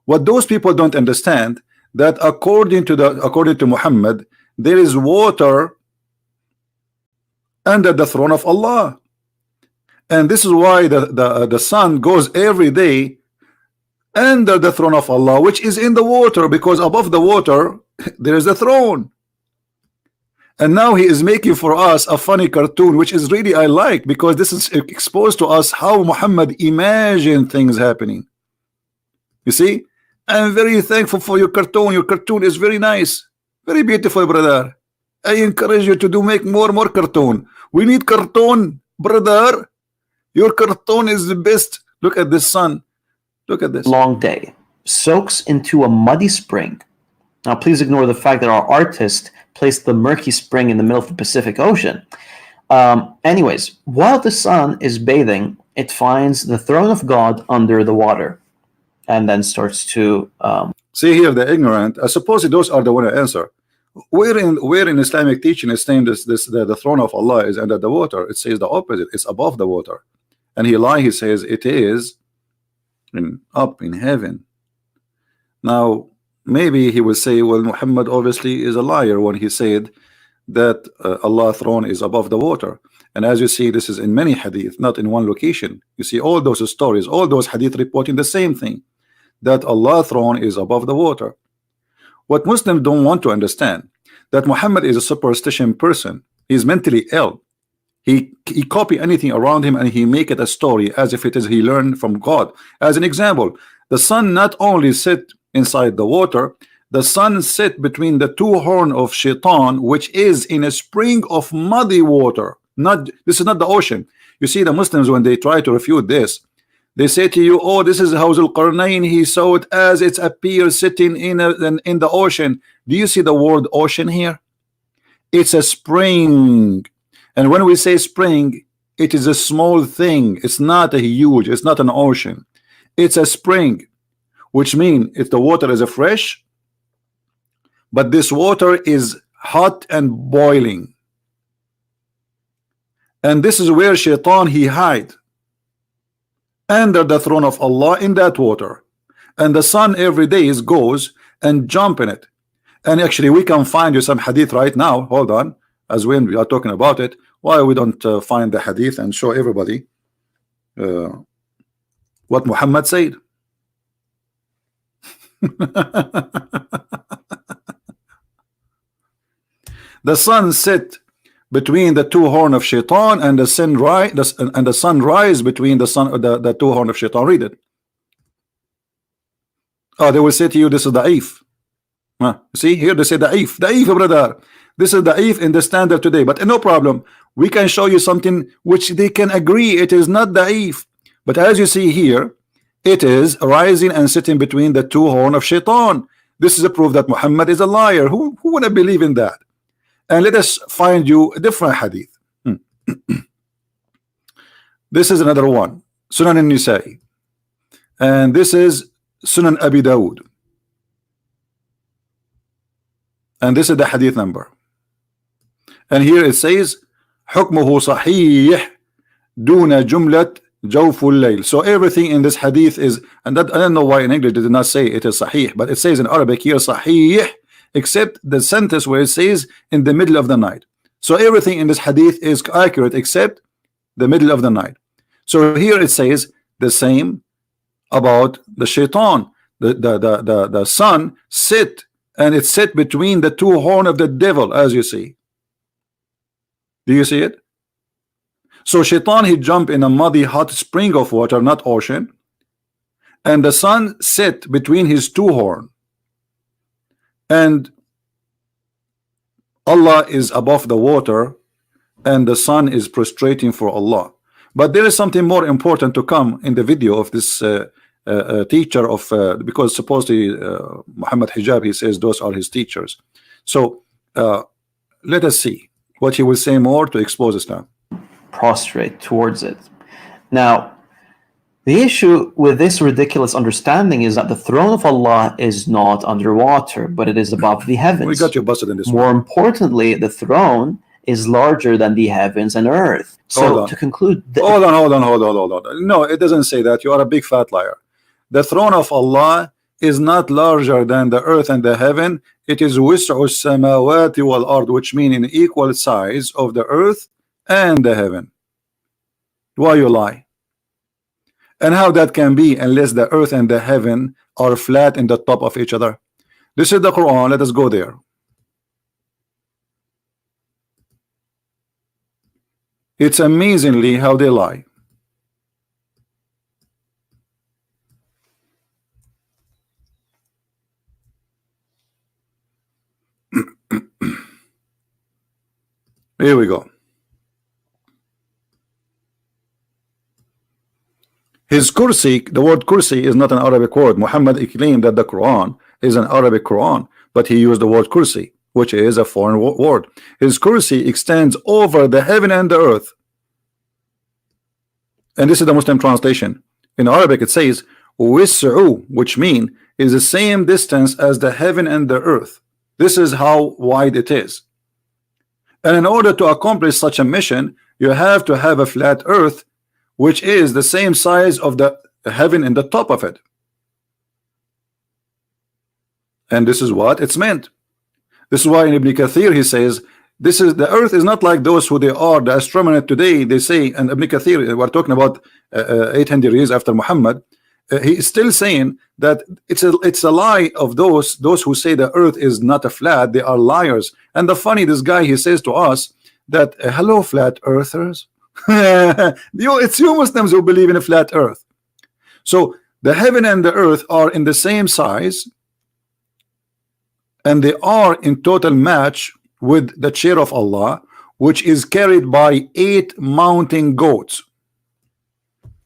What those people don't understand, that according to Muhammad, there is water under the throne of Allah. And this is why the sun goes every day under the throne of Allah, which is in the water, because above the water there is a throne. And now he is making for us a funny cartoon, which is really I like, because this is exposed to us how Muhammad imagined things happening. You see, I'm very thankful for your cartoon. Your cartoon is very nice, very beautiful, brother. I encourage you to make more cartoon. We need cartoon, brother. Your cartoon is the best. Look at this sun. Look at this. Long day soaks into a muddy spring. Now, please ignore the fact that our artist placed the murky spring in the middle of the Pacific Ocean. Anyways, while the sun is bathing, it finds the throne of God under the water, and then starts to see here the ignorant. I suppose those are the one to answer. Where in Islamic teaching is saying the throne of Allah is under the water? It says the opposite. It's above the water, and he says it is up in heaven. Now maybe he will say, well, Muhammad obviously is a liar when he said that Allah's throne is above the water. And as you see, this is in many hadith, not in one location. You see all those stories, all those hadith reporting the same thing, that Allah's throne is above the water. What Muslims don't want to understand, that Muhammad is a superstition person. He's mentally ill. He copy anything around him and he make it a story as if it is he learned from God. As an example, the sun not only sit inside the water, the sun sit between the two horns of shaitan, which is in a spring of muddy water. This is not the ocean. You see, the Muslims, when they try to refute this, they say to you, oh, this is how Al-Qarnayn, he saw it as it appears sitting in the ocean. Do you see the word ocean here? It's a spring. And when we say spring, it is a small thing. It's not a huge, it's not an ocean. It's a spring, which means if the water is fresh, but this water is hot and boiling. And this is where shaitan he hide under the throne of Allah in that water. And the sun every day goes and jump in it. And actually we can find you some hadith right now. Hold on, as when we are talking about it, why we don't find the hadith and show everybody what Muhammad said. The sun set between the two horns of shaitan, and the sun rise between the two horns of shaitan. Read it. Oh, they will say to you, this is da'if. See here, they say da'if, brother. This is da'if in the standard today, but no problem. We can show you something which they can agree it is not da'if. But as you see here, it is rising and sitting between the two horns of shaitan. This is a proof that Muhammad is a liar. Who would have believe in that? And let us find you a different hadith. This is another one, Sunan al-Nisa'i, and this is Sunan Abi Dawud, and this is the hadith number. And here it says حكمه صحيح دون جملة جوف الليل. So everything in this hadith is, and that I don't know why in English they did not say it is sahih, but it says in Arabic here sahih, except the sentence where it says in the middle of the night. So everything in this hadith is accurate except the middle of the night. So here it says the same about the shaitan. The sun sit, and it sit between the two horns of the devil, as you see. Do you see it? So shaitan, he jump in a muddy hot spring of water, not ocean, and the sun sit between his two horns, and Allah is above the water, and the sun is prostrating for Allah. But there is something more important to come in the video of this teacher of because supposedly Muhammad Hijab, he says those are his teachers. So let us see what he will say more to expose Islam. Prostrate towards it. Now, the issue with this ridiculous understanding is that the throne of Allah is not underwater, but it is above the heavens. We got you busted in this More one. importantly, the throne is larger than the heavens and earth. So to conclude, hold on. No, it doesn't say that. You are a big fat liar. The throne of Allah is not larger than the earth and the heaven. It is wis'u samawati wal ard, which means in equal size of the earth and the heaven. Why you lie? And how that can be unless the earth and the heaven are flat in the top of each other? This is the Quran. Let us go there. It's amazingly how they lie. Here we go. His kursi, the word kursi is not an Arabic word. Muhammad claimed that the Quran is an Arabic Quran, but he used the word kursi, which is a foreign word. His kursi extends over the heaven and the earth. And this is the Muslim translation. In Arabic it says wis'u, which means is the same distance as the heaven and the earth. This is how wide it is. And in order to accomplish such a mission, you have to have a flat earth, which is the same size of the heaven in the top of it. And this is what it's meant. This is why in Ibn Kathir he says, this is the earth is not like those who they are, the astronomers today, they say, and Ibn Kathir, we're talking about 800 years after Muhammad, he is still saying that it's a lie of those who say the earth is not a flat. They are liars. And the funny, this guy, he says to us that hello flat earthers, it's you Muslims who believe in a flat earth. So the heaven and the earth are in the same size, and they are in total match with the chair of Allah, which is carried by 8 mountain goats,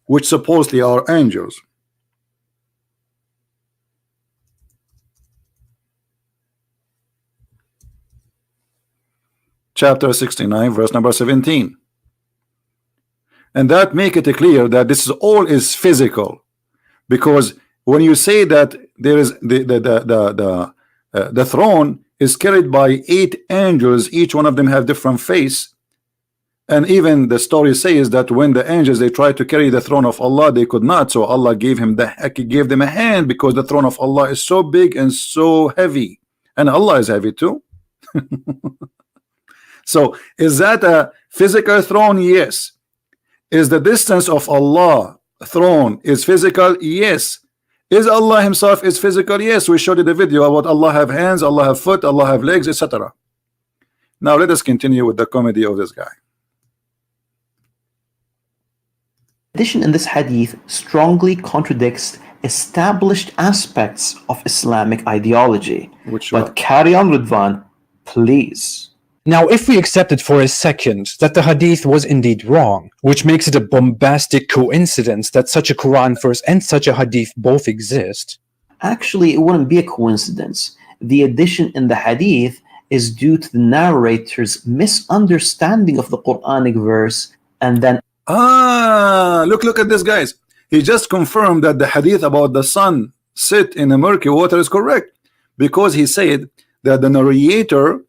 which supposedly are angels. Chapter 69, verse number 17. And that make it clear that this is all is physical, because when you say that there is the throne is carried by 8 angels, each one of them have different face, and even the story says that when the angels they tried to carry the throne of Allah, they could not, so Allah gave them a hand, because the throne of Allah is so big and so heavy, and Allah is heavy too. So is that a physical throne? Yes. Is the distance of Allah throne is physical? Yes. Is Allah himself is physical? Yes. We showed you the video about Allah have hands, Allah have foot, Allah have legs, etc. Now let us continue with the comedy of this guy. Addition in this hadith strongly contradicts established aspects of Islamic ideology. But carry on, Ridvan, please. Now, if we accept it for a second that the hadith was indeed wrong, which makes it a bombastic coincidence that such a Quran verse and such a hadith both exist. Actually, it wouldn't be a coincidence. The addition in the hadith is due to the narrator's misunderstanding of the Quranic verse, and then look at this, guys. He just confirmed that the hadith about the sun sit in the murky water is correct, because he said that the narrator,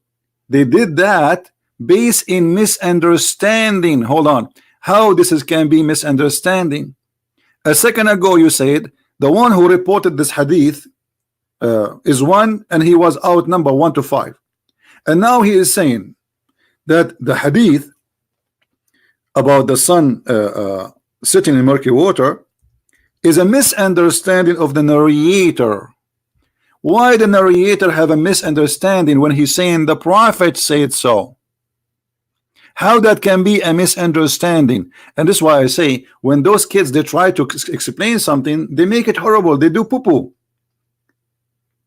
they did that based in misunderstanding. Hold on. How this can be misunderstanding? A second ago you said the one who reported this hadith is one, and he was outnumbered 1 to 5. And now he is saying that the hadith about the sun sitting in murky water is a misunderstanding of the narrator. Why the narrator have a misunderstanding when he's saying the prophet said so? How that can be a misunderstanding? And this is why I say when those kids they try to explain something, they make it horrible. They do poo-poo.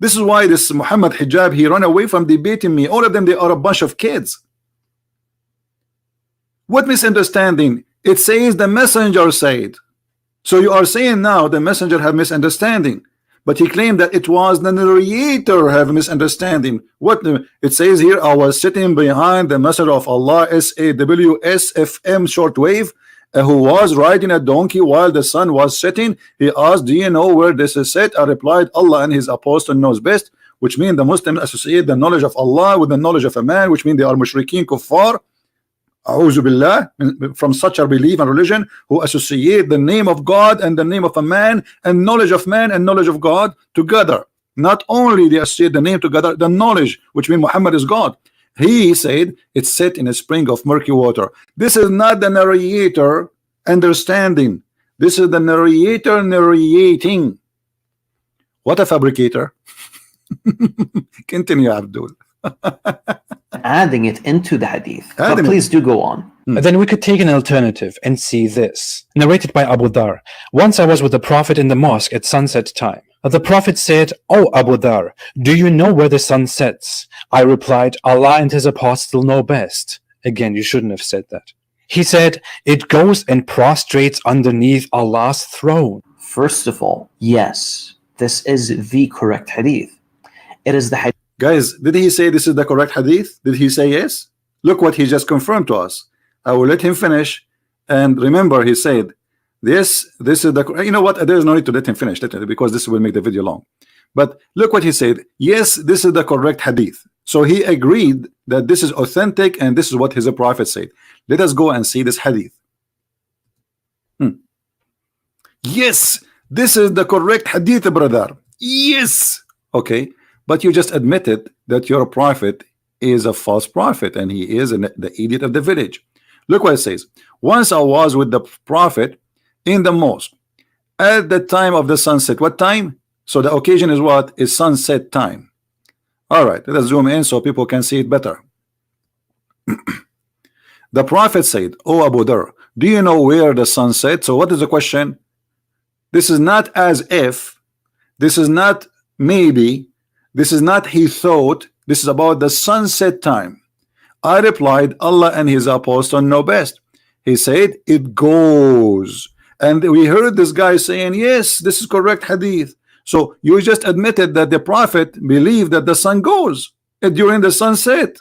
This is why this Muhammad Hijab, he run away from debating me. All of them, they are a bunch of kids. What misunderstanding? It says the messenger said. So you are saying now the messenger have misunderstanding. But he claimed that it was the narrator have misunderstanding. What it says here, I was sitting behind the messenger of Allah, SAWSFM shortwave, who was riding a donkey while the sun was setting. He asked, do you know where this is set? I replied, Allah and his apostle knows best, which means the Muslims associate the knowledge of Allah with the knowledge of a man, which means they are mushrikeen kuffar. A'udhu billah, from such a belief and religion, who associate the name of God and the name of a man and knowledge of man and knowledge of God together. Not only they associate the name together, the knowledge, which means Muhammad is God. He said it's set in a spring of murky water. This is not the narrator understanding. This is the narrator narrating. What a fabricator. Continue, Abdul. Adding it into the hadith. But Adding it. please do go on. Then we could take an alternative and see this. Narrated by Abu Dhar. Once I was with the Prophet in the mosque at sunset time. The Prophet said, "Oh Abu Dhar, do you know where the sun sets?" I replied, "Allah and his apostle know best." Again, you shouldn't have said that. He said, "It goes and prostrates underneath Allah's throne." First of all, yes, this is the correct hadith. It is the hadith. Guys, did he say this is the correct hadith? Did he say yes? Look what he just confirmed to us. I will let him finish. And remember, he said, this is the, you know what? There's no need to let him finish because this will make the video long. But look what he said. Yes, this is the correct hadith. So he agreed that this is authentic and this is what his prophet said. Let us go and see this hadith. Yes, this is the correct hadith, brother. Yes. Okay. But you just admitted that your prophet is a false prophet and he is the idiot of the village. Look what it says. Once I was with the prophet in the mosque at the time of the sunset. What time? So the occasion is what? Is sunset time. All right, let us zoom in so people can see it better. The prophet said, "Oh Abu Dhar, do you know where the sun sets?" So what is the question? This is not as if, this is not maybe, this is not he thought, this is about the sunset time. I replied, Allah and his apostle know best. He said, it goes. And we heard this guy saying, yes, this is correct hadith. So you just admitted that the prophet believed that the sun goes during the sunset.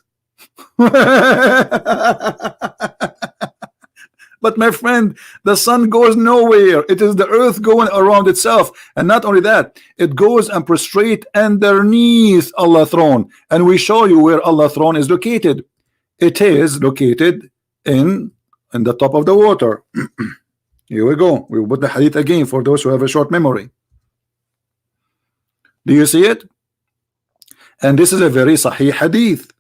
But my friend, the sun goes nowhere. It is the earth going around itself. And not only that, it goes and prostrate underneath Allah's throne. And we show you where Allah's throne is located. It is located in the top of the water. Here we go. We will put the hadith again for those who have a short memory. Do you see it? And this is a very sahih hadith.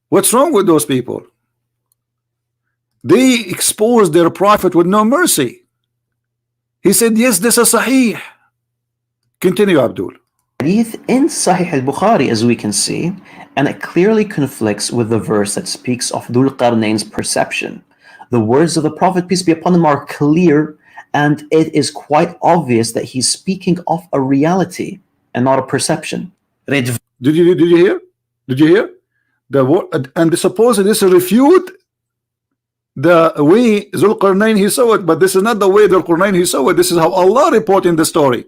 What's wrong with those people? They exposed their prophet with no mercy. He said, yes, this is sahih. Continue, Abdul. Hadith in Sahih al-Bukhari, as we can see, and it clearly conflicts with the verse that speaks of Dhul Qarnayn's perception. The words of the Prophet, peace be upon him, are clear, and it is quite obvious that he's speaking of a reality and not a perception. Did you hear? Did you hear? The word, and suppose this refute the way Dhul Qarnayn he saw it, but this is not the way Dhul Qarnayn he saw it. This is how Allah reporting the story.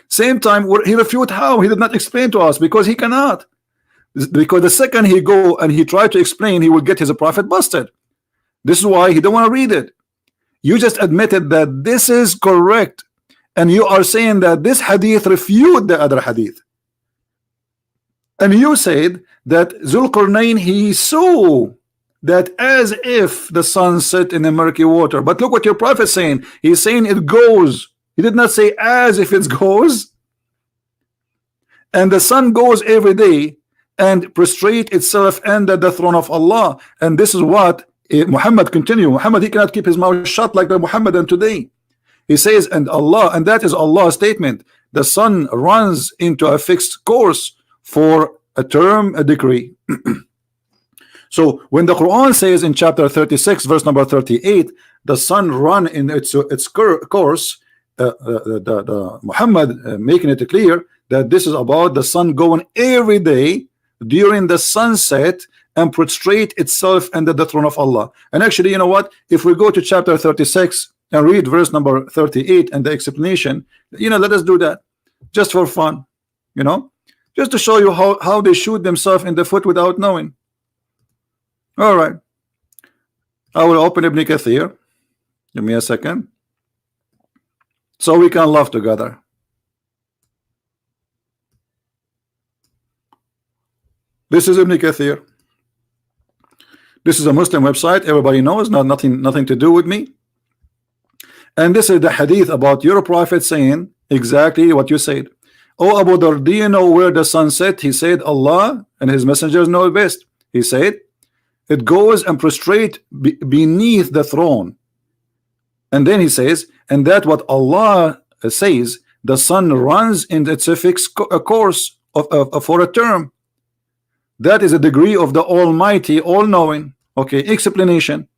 Same time, he refute how? He did not explain to us because he cannot. Because the second he go and he try to explain, he will get his prophet busted. This is why he don't want to read it. You just admitted that this is correct, and you are saying that this hadith refute the other hadith. And you said that Dhul Qarnayn he saw that as if the sun set in the murky water. But look what your prophet is saying. He's saying it goes. He did not say as if it goes. And the sun goes every day and prostrate itself under the throne of Allah. And this is what Muhammad continue. Muhammad, he cannot keep his mouth shut like the Muhammadan today. He says, and Allah, and that is Allah's statement. The sun runs into a fixed course for a term, a decree. So when the Quran says in chapter 36, verse number 38, the sun run in its course, Muhammad making it clear that this is about the sun going every day during the sunset and prostrate itself under the throne of Allah. And actually, you know what? If we go to chapter 36 and read verse number 38 and the explanation, you know, let us do that just for fun, you know, just to show you how they shoot themselves in the foot without knowing. All right, I will open Ibn Kathir. Give me a second so we can laugh together. This is Ibn Kathir. This is a Muslim website. Everybody knows, nothing to do with me. And this is the hadith about your prophet saying exactly what you said. Oh Abu Dhar, do you know where the sun set? He said, Allah and his messengers know best. He said, it goes and prostrate beneath the throne. And then he says, and that what Allah says, the sun runs in its fixed course for a term. That is a degree of the Almighty, all-knowing. Okay, explanation.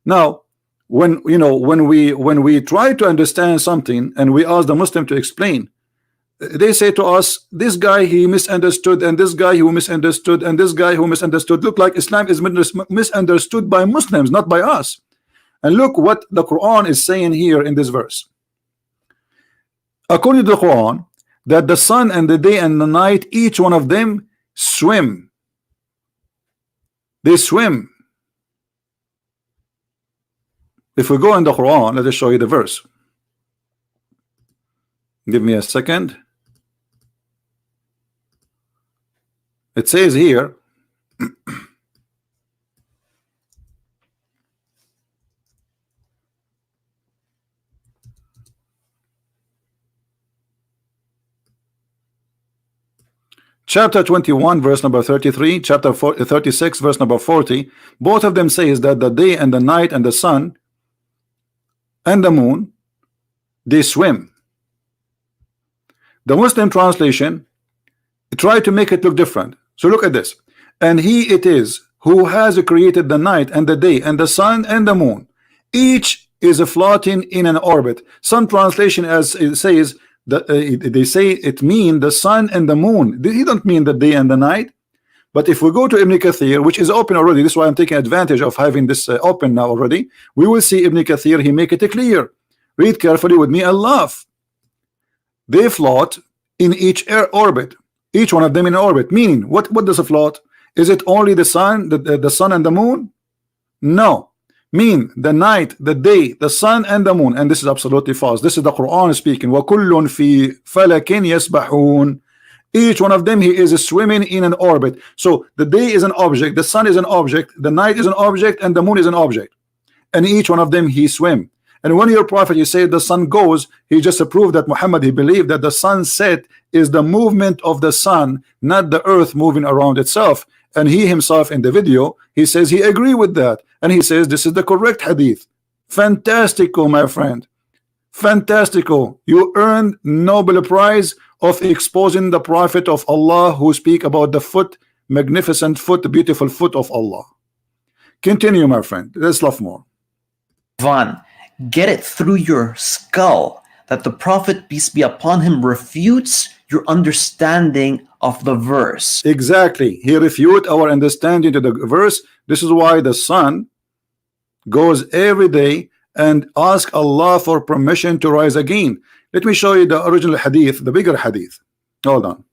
Now, when we try to understand something and we ask the Muslim to explain, they say to us, this guy he misunderstood, and this guy who misunderstood, and this guy who misunderstood. Look, like Islam is misunderstood by Muslims, not by us. And look what the Quran is saying here in this verse. According to the Quran, that the sun and the day and the night, each one of them swim. They swim. If we go in the Quran, let us show you the verse. Give me a second. It says here, chapter 21 verse number 33, chapter 36 verse number 40, both of them says that the day and the night and the sun and the moon, they swim. The Muslim translation try to make it look different. So look at this. And he it is who has created the night and the day and the sun and the moon. Each is floating in an orbit. Some translation as it says that they say it mean the sun and the moon. He don't mean the day and the night. But if we go to Ibn Kathir, which is open already, this is why I'm taking advantage of having this open now already, we will see Ibn Kathir, he make it clear. Read carefully with me and laugh. They float in each orbit, each one of them in orbit. Meaning, what does a float? Is it only the sun, the sun and the moon? No. Mean the night, the day, the sun and the moon. And this is absolutely false. This is the Quran speaking. وَكُلٌّ فِي فَلَكٍ يَسْبَحُونَ. Each one of them, he is swimming in an orbit. So the day is an object, the sun is an object, the night is an object, and the moon is an object. And each one of them, he swim. And when your prophet, you say the sun goes, he just proved that Muhammad, he believed that the sunset is the movement of the sun, not the earth moving around itself. And he himself in the video, he says he agree with that. And he says this is the correct hadith. Fantastico, my friend. Fantastico. You earned Nobel Prize of exposing the prophet of Allah who speak about the foot, magnificent foot, the beautiful foot of Allah. Continue, my friend. Let's love more. Van, get it through your skull that the Prophet, peace be upon him, refutes your understanding of the verse. Exactly. He refute our understanding to the verse. This is why the sun goes every day and ask Allah for permission to rise again. Let me show you the original hadith, the bigger hadith. Hold on.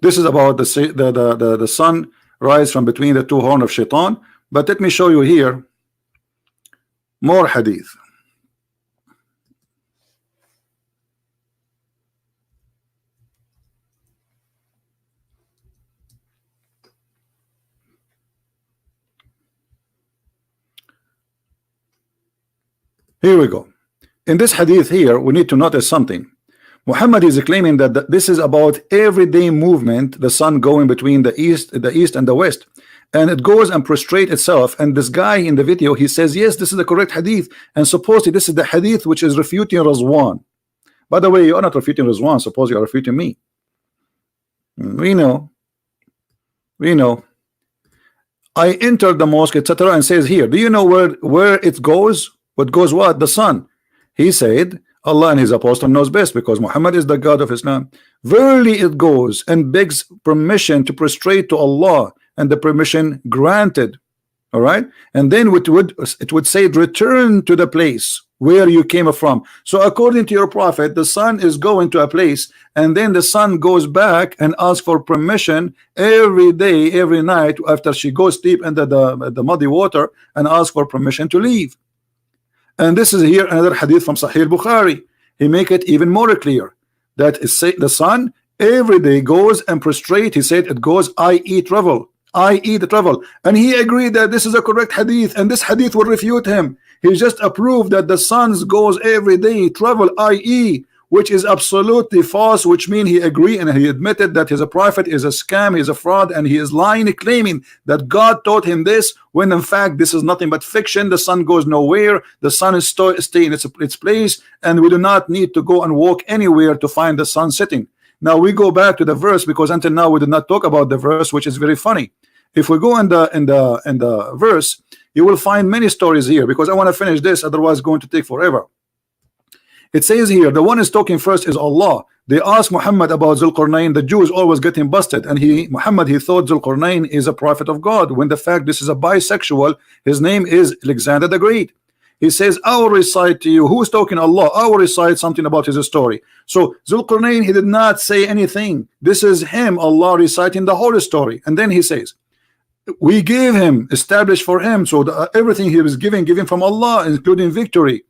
This is about the sun rise from between the two horns of shaitan. But let me show you here more hadith. Here we go. In this hadith here, we need to notice something. Muhammad is claiming that this is about everyday movement, the sun going between the east and the west, and it goes and prostrate itself. And this guy in the video, he says, yes, this is the correct hadith, and supposedly this is the hadith which is refuting Razwan. By the way, you are not refuting Razwan, suppose you are refuting me. We know. I entered the mosque, etc., and says here, do you know where it goes? What goes what? The sun. He said, Allah and his apostle knows best, because Muhammad is the God of Islam. Verily it goes and begs permission to prostrate to Allah, and the permission granted. All right, and then it would say return to the place where you came from. So according to your prophet, the sun is going to a place, and then the sun goes back and asks for permission every day, every night, after she goes deep into the muddy water, and asks for permission to leave. And this is here another hadith from Sahih Bukhari. He make it even more clear that the sun every day goes and prostrate. He said it goes, i.e. travel, i.e. the travel. And he agreed that this is a correct hadith, and this hadith will refute him. He just approved that the sun goes every day, travel, i.e. which is absolutely false, which means he agreed and he admitted that his prophet is a scam, he is a fraud, and he is lying, claiming that God taught him this, when in fact this is nothing but fiction. The sun goes nowhere, the sun is staying in its place, and we do not need to go and walk anywhere to find the sun setting. Now we go back to the verse, because until now we did not talk about the verse, which is very funny. If we go in the verse, you will find many stories here, because I want to finish this, otherwise it's going to take forever. It says here, the one is talking first is Allah. They asked Muhammad about Zulqarnain. The Jews always get him busted, and Muhammad thought Zulqarnain is a prophet of God, when the fact this is a bisexual. His name is Alexander the Great. He says, I will recite to you. Who's talking? Allah. I will recite something about his story. So Zulqarnain, he did not say anything. This is him, Allah, reciting the whole story. And then he says, we gave him, established for him, so everything he was given from Allah, including victory.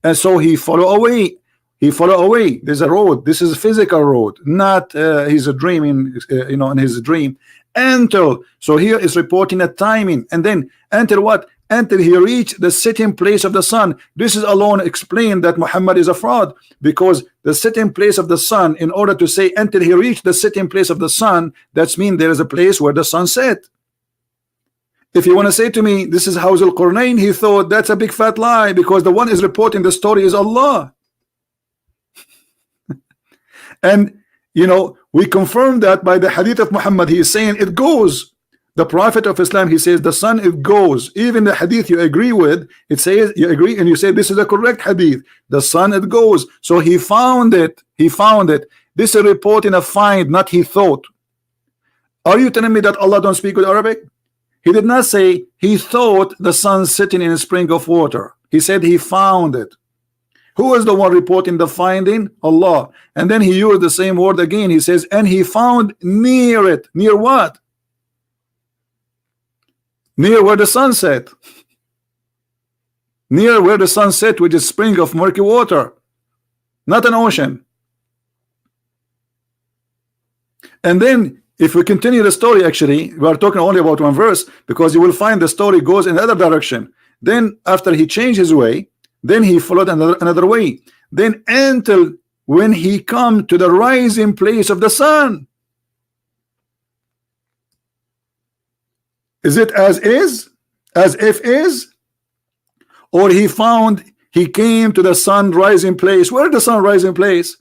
And so he follow away. He follow away. There's a road. This is a physical road, not he's dreaming, in his dream. Until, so here is reporting a timing, and then until what? Until he reached the sitting place of the sun. This is alone explained that Muhammad is a fraud, because the sitting place of the sun, in order to say until he reached the sitting place of the sun, that's mean there is a place where the sun set. If you want to say to me this is how Zulqarnain he thought, that's a big fat lie, because the one is reporting the story is Allah. And we confirm that by the hadith of Muhammad. He is saying it goes. The Prophet of Islam, he says the sun, it goes. Even the hadith you agree with, it says you agree and you say this is a correct hadith. The sun, it goes. So he found it. He found it. This is reporting a find, not he thought. Are you telling me that Allah don't speak with Arabic? He did not say he thought the sun sitting in a spring of water. He said he found it. Who is the one reporting the finding? Allah. And then he used the same word again. He says, and he found near it. Near what? Near where the sun set. Near where the sun set, which is spring of murky water, not an ocean. And then if we continue the story, actually we are talking only about one verse, because you will find the story goes in the other direction. Then after he changed his way, then he followed another way, then until when he come to the rising place of the sun. Is it as is, as if is, or he came to the sun rising place? Where the sun rising place?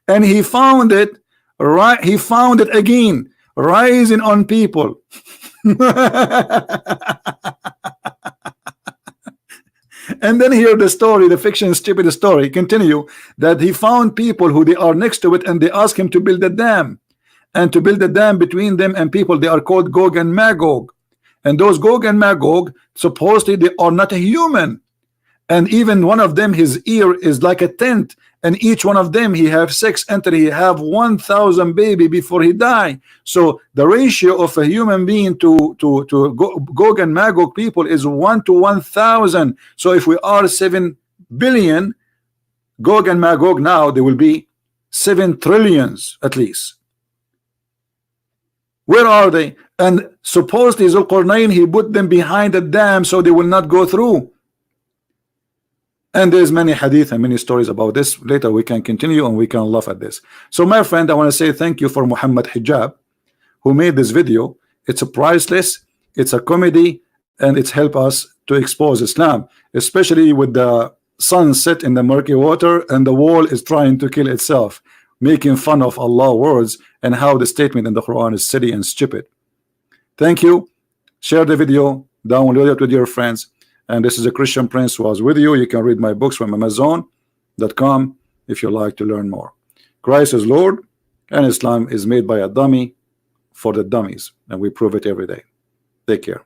And he found it, right? He found it again rising on people. And then here the story, the fiction stupid story continue, that he found people who they are next to it, and they ask him to build a dam, and to build a dam between them and people. They are called Gog and Magog. And those Gog and Magog, supposedly they are not a human. And even one of them, his ear is like a tent, and each one of them he have sex until he have 1,000 baby before he die. So the ratio of a human being to Gog and Magog people is 1 to 1,000. So if we are 7 billion, Gog and Magog now there will be 7 trillions at least. Where are they? And supposedly Zulqarnain, he put them behind the dam so they will not go through. And there's many hadith and many stories about this. Later we can continue and we can laugh at this. So my friend, I want to say thank you for Muhammad Hijab, who made this video. It's a priceless, it's a comedy, and it's helped us to expose Islam, especially with the sun set in the murky water and the wall is trying to kill itself, making fun of Allah's words and how the statement in the Quran is silly and stupid. Thank you. Share the video, download it with your friends. And this is a Christian Prince who was with you. You can read my books from Amazon.com if you like to learn more. Christ is Lord, and Islam is made by a dummy for the dummies, and we prove it every day. Take care.